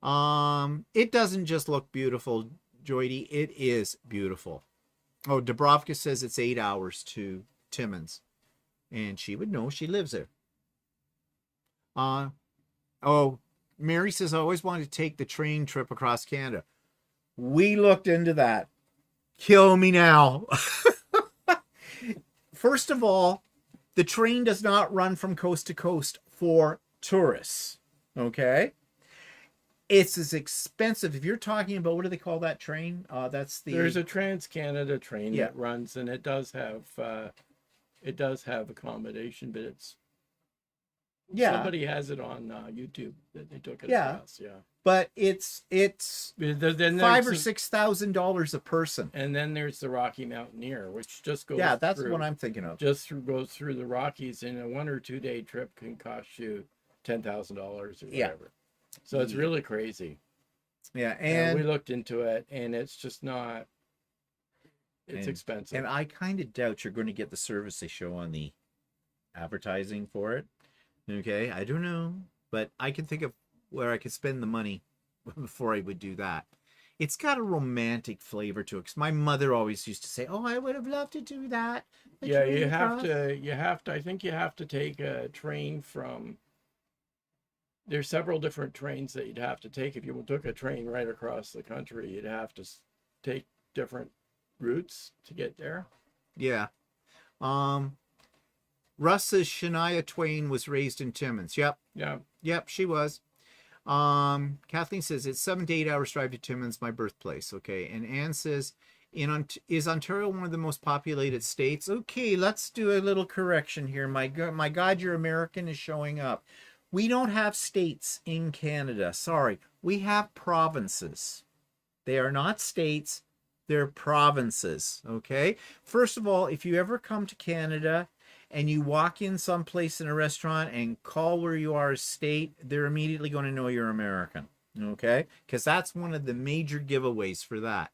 S1: It doesn't just look beautiful, Joydy. It is beautiful. Oh, Dubrovka says it's 8 hours to Timmins. And she would know, she lives there. Oh, Mary says, I always wanted to take the train trip across Canada. We looked into that. Kill me now. First of all, the train does not run from coast to coast for tourists. Okay? It's as expensive. If you're talking about, what do they call that train? That's the
S2: There's a Trans-Canada train
S1: Yeah.
S2: that runs, and it does have accommodation, but it's
S1: yeah,
S2: somebody has it on YouTube that they took it
S1: Yeah.
S2: across. Yeah.
S1: but it's
S2: But then
S1: $5,000 or
S2: there's
S1: $6,000 a person.
S2: and then there's the Rocky Mountaineer, which just goes
S1: Yeah, that's
S2: through,
S1: what I'm thinking of.
S2: goes through the Rockies, and a 1 or 2 day trip can cost you $10,000 or
S1: Yeah.
S2: whatever. So it's
S1: Yeah.
S2: really crazy.
S1: Yeah,
S2: And we
S1: and
S2: looked into it, and it's just not. It's expensive.
S1: and I kind of doubt you're going to get the service they show on the advertising for it. Okay, I don't know, but I can think of where I could spend the money before I would do that. It's got a romantic flavor to it. 'Cause my mother always used to say, "Oh, I would have loved to do that." the
S2: Yeah,
S1: train
S2: you have
S1: across."
S2: to. You have to. I think you have to take a train from. There's several different trains that you'd have to take. If you took a train right across the country, you'd have to take different routes to get there.
S1: Yeah. Russ says Shania Twain was raised in Timmins. Yep.
S2: Yeah.
S1: Yep, she was. Kathleen says it's 7 to 8 hours drive to Timmins, my birthplace. Okay. And Anne says, is Ontario one of the most populated states? Okay, let's do a little correction here. My God, your American is showing up. We don't have states in Canada. Sorry. We have provinces. They are not states. They're provinces. Okay. First of all, if you ever come to Canada and you walk in someplace in a restaurant and call where you are a state, they're immediately going to know you're American. Okay. Because that's one of the major giveaways for that.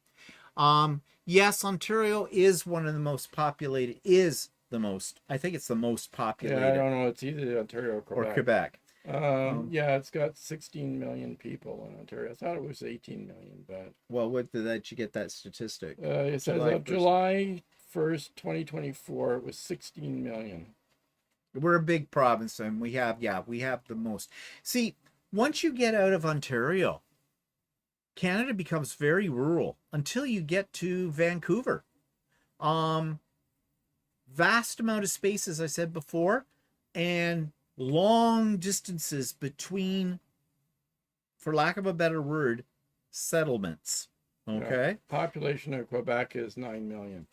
S1: Yes, Ontario is one of the most populated, I think it's the most populated.
S2: Yeah, I don't know. It's either Ontario or Quebec.
S1: Or Quebec.
S2: Yeah, it's got 16 million people in Ontario. I thought it was 18 million, but
S1: Well, what did you get that statistic?
S2: it says July 1st, 2024, it was 16 million.
S1: We're a big province, and we have the most. See, once you get out of Ontario, Canada becomes very rural until you get to Vancouver. Vast amount of space, as I said before, and long distances between, for lack of a better word, settlements. Okay.
S2: Yeah. Population of Quebec is 9 million.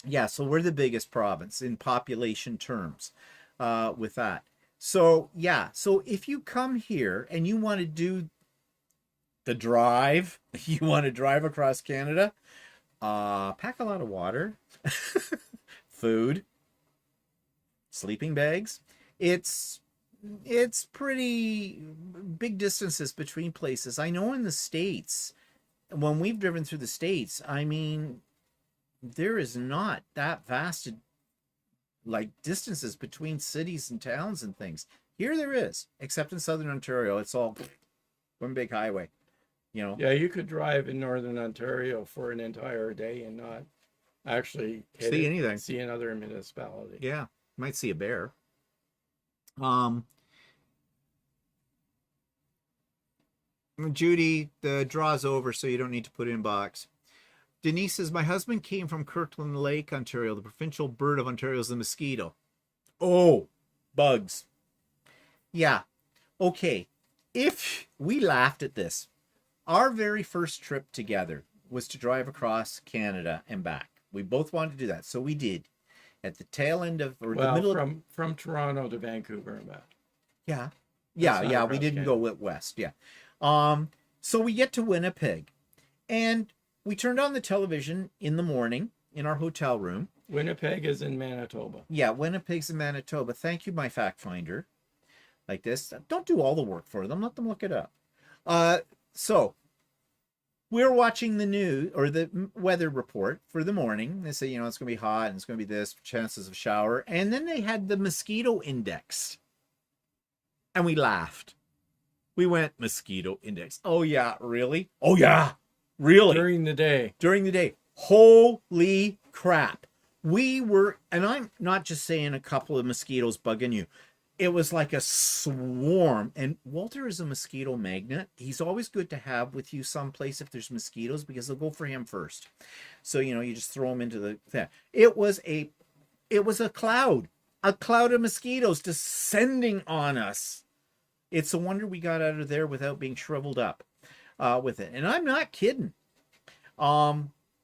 S1: Yeah, so we're the biggest province in population terms with that. So, yeah, so if you come here and you want to do the drive, you want to drive across Canada, pack a lot of water, food, sleeping bags. It's pretty big distances between places. I know in the States, when we've driven through the States, I mean, there is not that vast like distances between cities and towns and things. Here there is, except in Southern Ontario, it's all one big highway. You know.
S2: Yeah, you could drive in Northern Ontario for an entire day and not actually
S1: See anything.
S2: See another municipality.
S1: Yeah, might see a bear. Judy, the draw's over, so you don't need to put it in box. Denise says, my husband came from Kirkland Lake, Ontario. The provincial bird of Ontario is the mosquito. Oh, bugs. Yeah. Okay. If we laughed at this, our very first trip together was to drive across Canada and back. We both wanted to do that, so we did. At the tail end of, or the middle
S2: from Toronto to Vancouver and back.
S1: Yeah.
S2: That's
S1: Yeah.
S2: not
S1: We
S2: across
S1: didn't
S2: Canada.
S1: go west. Yeah. So we get to Winnipeg, and we turned on the television in the morning in our hotel room.
S2: Winnipeg is in Manitoba.
S1: Yeah, Winnipeg's in Manitoba. Thank you, my fact finder. Like this. Don't do all the work for them. Let them look it up. So we're watching the news or the weather report for the morning. They say, it's going to be hot and it's going to be this, chances of shower. And then they had the mosquito index. And we laughed. We went, mosquito index. Oh, yeah, really? Oh, yeah, really?
S2: During the day.
S1: Holy crap. We were, and I'm not just saying a couple of mosquitoes bugging you. It was like a swarm. And Walter is a mosquito magnet. He's always good to have with you someplace if there's mosquitoes because they'll go for him first. So, you just throw them into the thing. It was a cloud of mosquitoes descending on us. It's a wonder we got out of there without being shriveled up. with it. And I'm not kidding.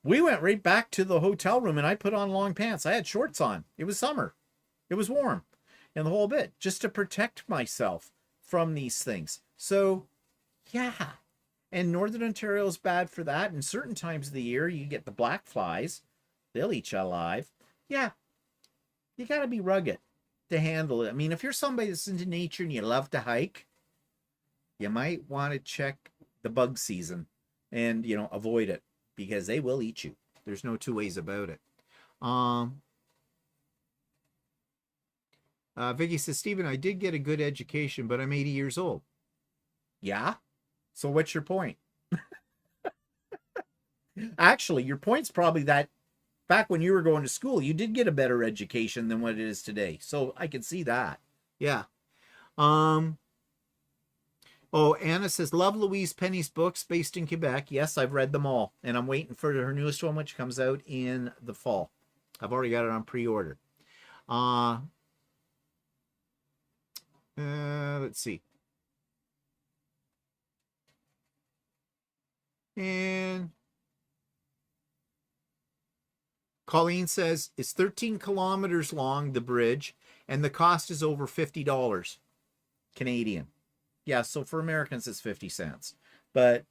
S1: We went right back to the hotel room and I put on long pants. I had shorts on. It was summer. It was warm and the whole bit, just to protect myself from these things. So, yeah. And Northern Ontario is bad for that. And certain times of the year, you get the black flies. They'll eat you alive. Yeah. You got to be rugged to handle it. I mean, if you're somebody that's into nature and you love to hike, you might want to check the bug season and, avoid it, because they will eat you. There's no two ways about it. Vicky says, Stephen, I did get a good education, but I'm 80 years old. Yeah? So what's your point? Actually, your point's probably that back when you were going to school, you did get a better education than what it is today. So I can see that. Yeah. Oh, Anna says, love Louise Penny's books based in Quebec. Yes, I've read them all. And I'm waiting for her newest one, which comes out in the fall. I've already got it on pre-order. Let's see. And Colleen says, it's 13 kilometers long, the bridge, and the cost is over $50 Canadian. Yeah, so for Americans, it's 50 cents. But,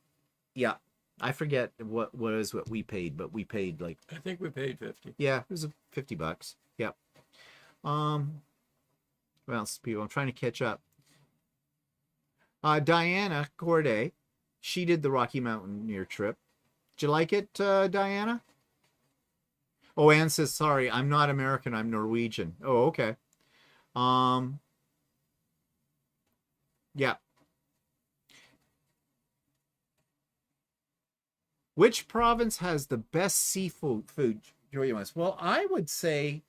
S1: yeah, I forget what we paid, but we paid like...
S2: I think we paid 50.
S1: Yeah, it was $50. Yep. Well, people, I'm trying to catch up. Diana Corday, she did the Rocky Mountaineer trip. Did you like it, Diana? Oh, Anne says, sorry, I'm not American, I'm Norwegian. Oh, okay. Yeah. Which province has the best seafood food, Joey West? Well, I would say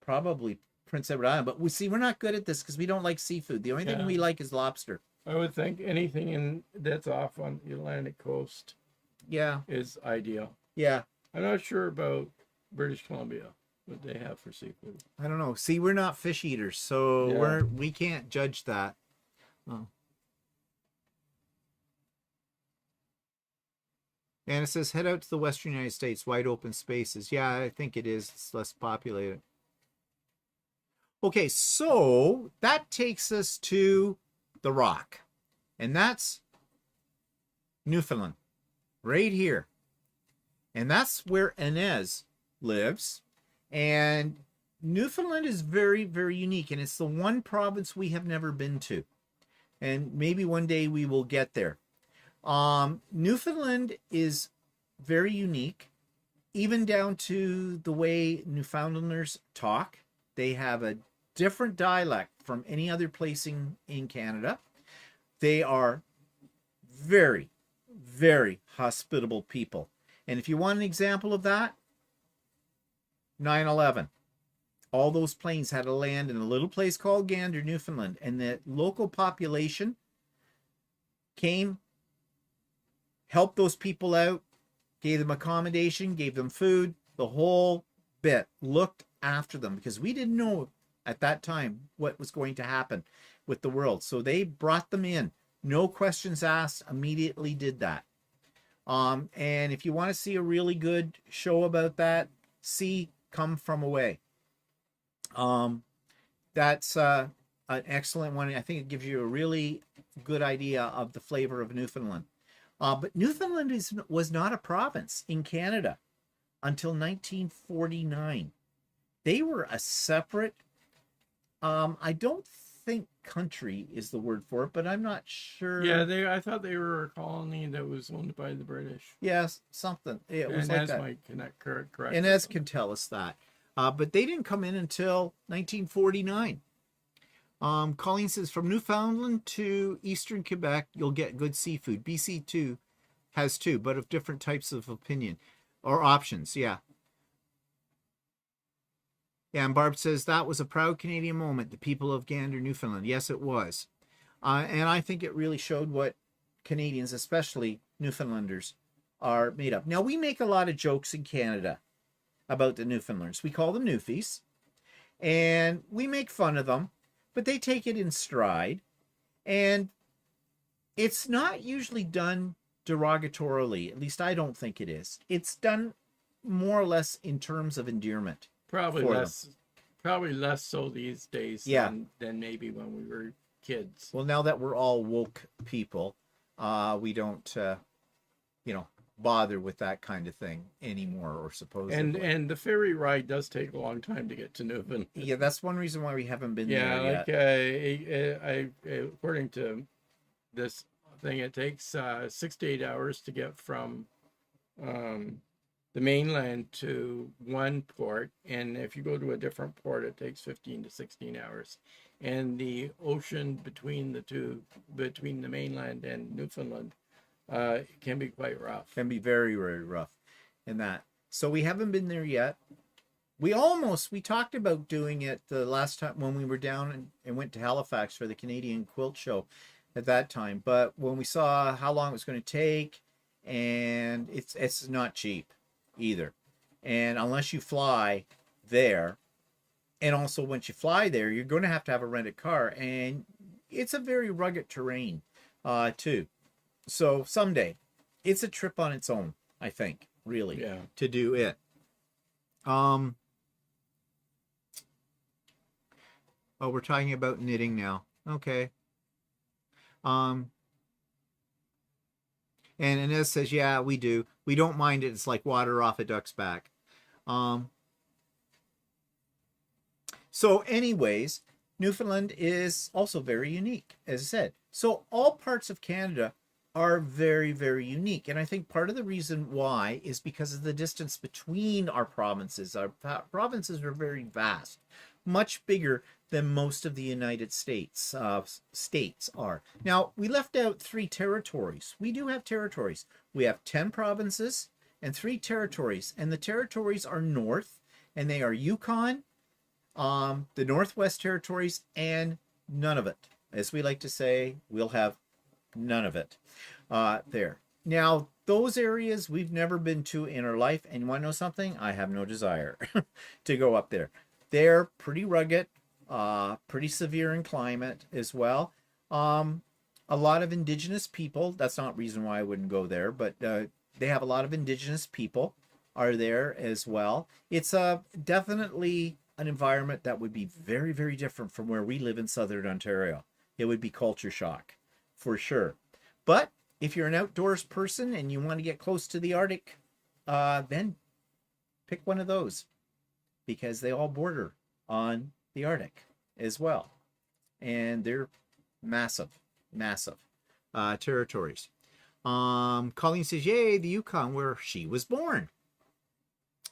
S1: probably Prince Edward Island, but we're not good at this because we don't like seafood. The only thing we like is lobster.
S2: I would think anything that's off on the Atlantic coast,
S1: yeah,
S2: is ideal.
S1: Yeah.
S2: I'm not sure about British Columbia, what they have for seafood.
S1: I don't know. See, we're not fish eaters, so we can't judge that. Oh. And it says, head out to the Western United States, wide open spaces. Yeah, I think it is. It's less populated. Okay, so that takes us to the Rock. And that's Newfoundland, right here. And that's where Inez lives. And Newfoundland is very, very unique. And it's the one province we have never been to. And maybe one day we will get there. Newfoundland is very unique, even down to the way Newfoundlanders talk. They have a different dialect from any other place in Canada. They are very, very hospitable people. And if you want an example of that, 9/11. All those planes had to land in a little place called Gander, Newfoundland. And the local population came, helped those people out, gave them accommodation, gave them food, the whole bit, looked after them, because we didn't know at that time what was going to happen with the world. So they brought them in, no questions asked, immediately did that. And if you want to see a really good show about that, see Come From Away. That's an excellent one. I think it gives you a really good idea of the flavor of Newfoundland. But Newfoundland was not a province in Canada until 1949. They were a separate, I don't think country is the word for it, but I'm not sure.
S2: Yeah, I thought they were a colony that was owned by the British.
S1: Yes, something. It was
S2: like
S1: like that.
S2: Might connect correct.
S1: Inez can tell us that. But they didn't come in until 1949. Colleen says, from Newfoundland to Eastern Quebec, you'll get good seafood. BC too has too, but of different types of opinion or options. Yeah. Yeah, and Barb says, that was a proud Canadian moment, the people of Gander, Newfoundland. Yes, it was. And I think it really showed what Canadians, especially Newfoundlanders, are made of. Now, we make a lot of jokes in Canada about the Newfoundlanders. We call them Newfies, and we make fun of them, but they take it in stride. And it's not usually done derogatorily. At least I don't think it is. It's done more or less in terms of endearment.
S2: Probably
S1: for
S2: less, probably less so these days
S1: Yeah.
S2: than maybe when we were kids.
S1: Well, now that we're all woke people, we don't, bother with that kind of thing anymore, or supposedly.
S2: And the ferry ride does take a long time to get to Newfoundland.
S1: Yeah, that's one reason why we haven't been
S2: Yeah,
S1: there
S2: like
S1: yet.
S2: I according to this thing, it takes 6 to 8 hours to get from the mainland to one port, and if you go to a different port, it takes 15 to 16 hours. And the ocean between the mainland and Newfoundland, can be quite rough.
S1: Can be very, very rough in that. So we haven't been there yet. We talked about doing it the last time when we were down and went to Halifax for the Canadian Quilt Show at that time. But when we saw how long it was going to take, and it's not cheap either. And unless you fly there, and also once you fly there, you're going to have a rented car, and it's a very rugged terrain too. So someday, it's a trip on its own, I think, really,
S2: Yeah.
S1: to do it. Oh, we're talking about knitting now. Okay. And Inez says, yeah, we do. We don't mind it. It's like water off a duck's back. So anyways, Newfoundland is also very unique, as I said. So all parts of Canada are very, very unique. And I think part of the reason why is because of the distance between our provinces. Our provinces are very vast, much bigger than most of the United States states are. Now, we left out 3 territories. We do have territories. We have 10 provinces and 3 territories. And the territories are north, and they are Yukon, the Northwest Territories, and none of it. As we like to say, we'll have none of it there. Now, those areas we've never been to in our life, and you want to know something? I have no desire to go up there. They're pretty rugged, pretty severe in climate as well. A lot of indigenous people. That's not reason why I wouldn't go there, but they have a lot of indigenous people are there as well. It's definitely an environment that would be very, very different from where we live in Southern Ontario. It would be culture shock for sure. But if you're an outdoors person and you want to get close to the Arctic, then pick one of those, because they all border on the Arctic as well. And they're massive, massive territories. Colleen says, yay, the Yukon, where she was born.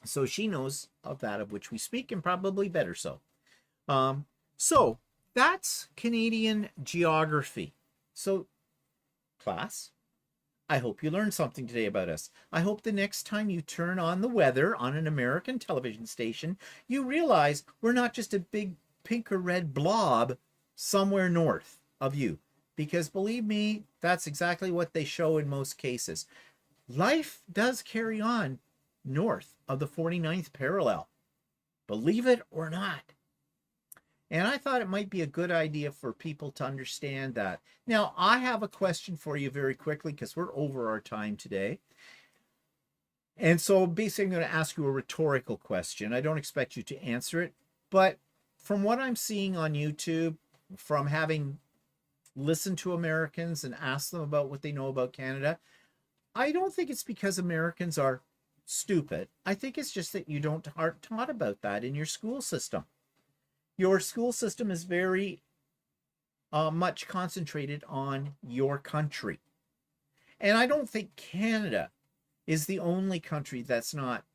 S1: So she knows of that of which we speak, and probably better so. So that's Canadian geography. So class, I hope you learned something today about us. I hope the next time you turn on the weather on an American television station, you realize we're not just a big pink or red blob somewhere north of you. Because believe me, that's exactly what they show in most cases. Life does carry on north of the 49th parallel. Believe it or not. And I thought it might be a good idea for people to understand that. Now, I have a question for you very quickly, because we're over our time today. And so basically I'm going to ask you a rhetorical question. I don't expect you to answer it, but from what I'm seeing on YouTube, from having listened to Americans and asked them about what they know about Canada, I don't think it's because Americans are stupid. I think it's just that you aren't taught about that in your school system. Your school system is very much concentrated on your country. And I don't think Canada is the only country that's not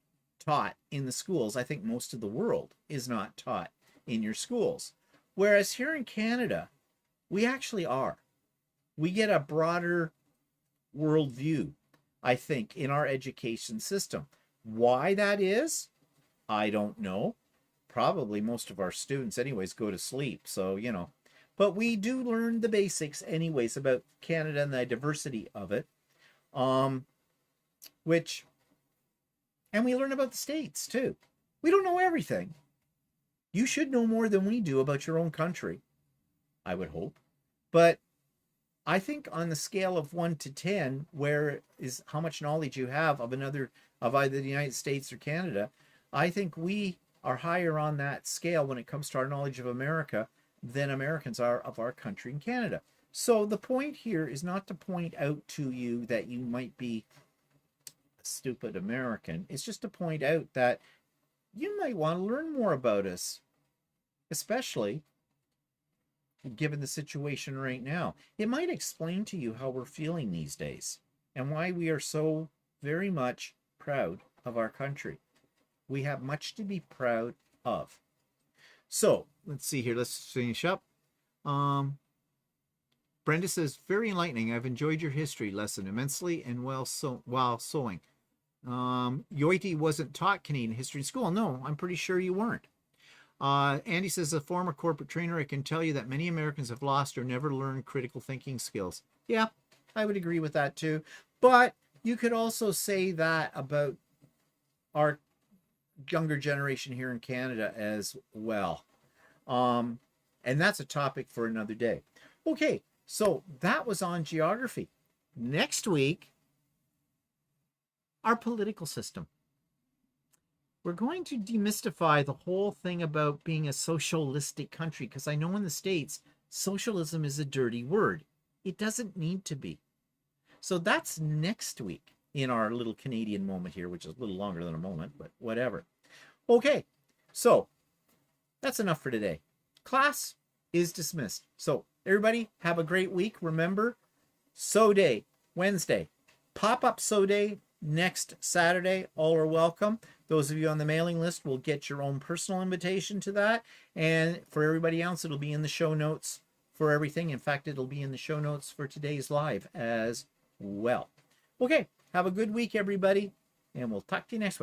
S1: taught in the schools. I think most of the world is not taught in your schools. Whereas here in Canada, we actually are. We get a broader worldview, I think, in our education system. Why that is, I don't know. Probably most of our students anyways go to sleep, so but we do learn the basics anyways about Canada and the diversity of it, and we learn about the states too. We don't know everything. You should know more than we do about your own country, I would hope. But I think on the scale of 1 to 10, where is how much knowledge you have of either the United States or Canada, I think we are higher on that scale when it comes to our knowledge of America than Americans are of our country in Canada. So the point here is not to point out to you that you might be a stupid American. It's just to point out that you might want to learn more about us, especially given the situation right now. It might explain to you how we're feeling these days and why we are so very much proud of our country. We have much to be proud of. So let's see here. Let's finish up. Brenda says, very enlightening. I've enjoyed your history lesson immensely and while sewing. Yoiti wasn't taught Canadian history in school. No, I'm pretty sure you weren't. Andy says, a former corporate trainer, I can tell you that many Americans have lost or never learned critical thinking skills. Yeah, I would agree with that too. But you could also say that about our younger generation here in Canada as well. And that's a topic for another day. Okay, so that was on geography. Next week, our political system. We're going to demystify the whole thing about being a socialistic country, because I know in the States, socialism is a dirty word. It doesn't need to be. So that's next week in our little Canadian moment here, which is a little longer than a moment, but whatever. Okay, so that's enough for today. Class is dismissed. So everybody have a great week. Remember, Sew Day, Wednesday. Pop-up Sew Day next Saturday. All are welcome. Those of you on the mailing list will get your own personal invitation to that. And for everybody else, it'll be in the show notes for everything. In fact, it'll be in the show notes for today's live as well. Okay, have a good week, everybody, and we'll talk to you next week.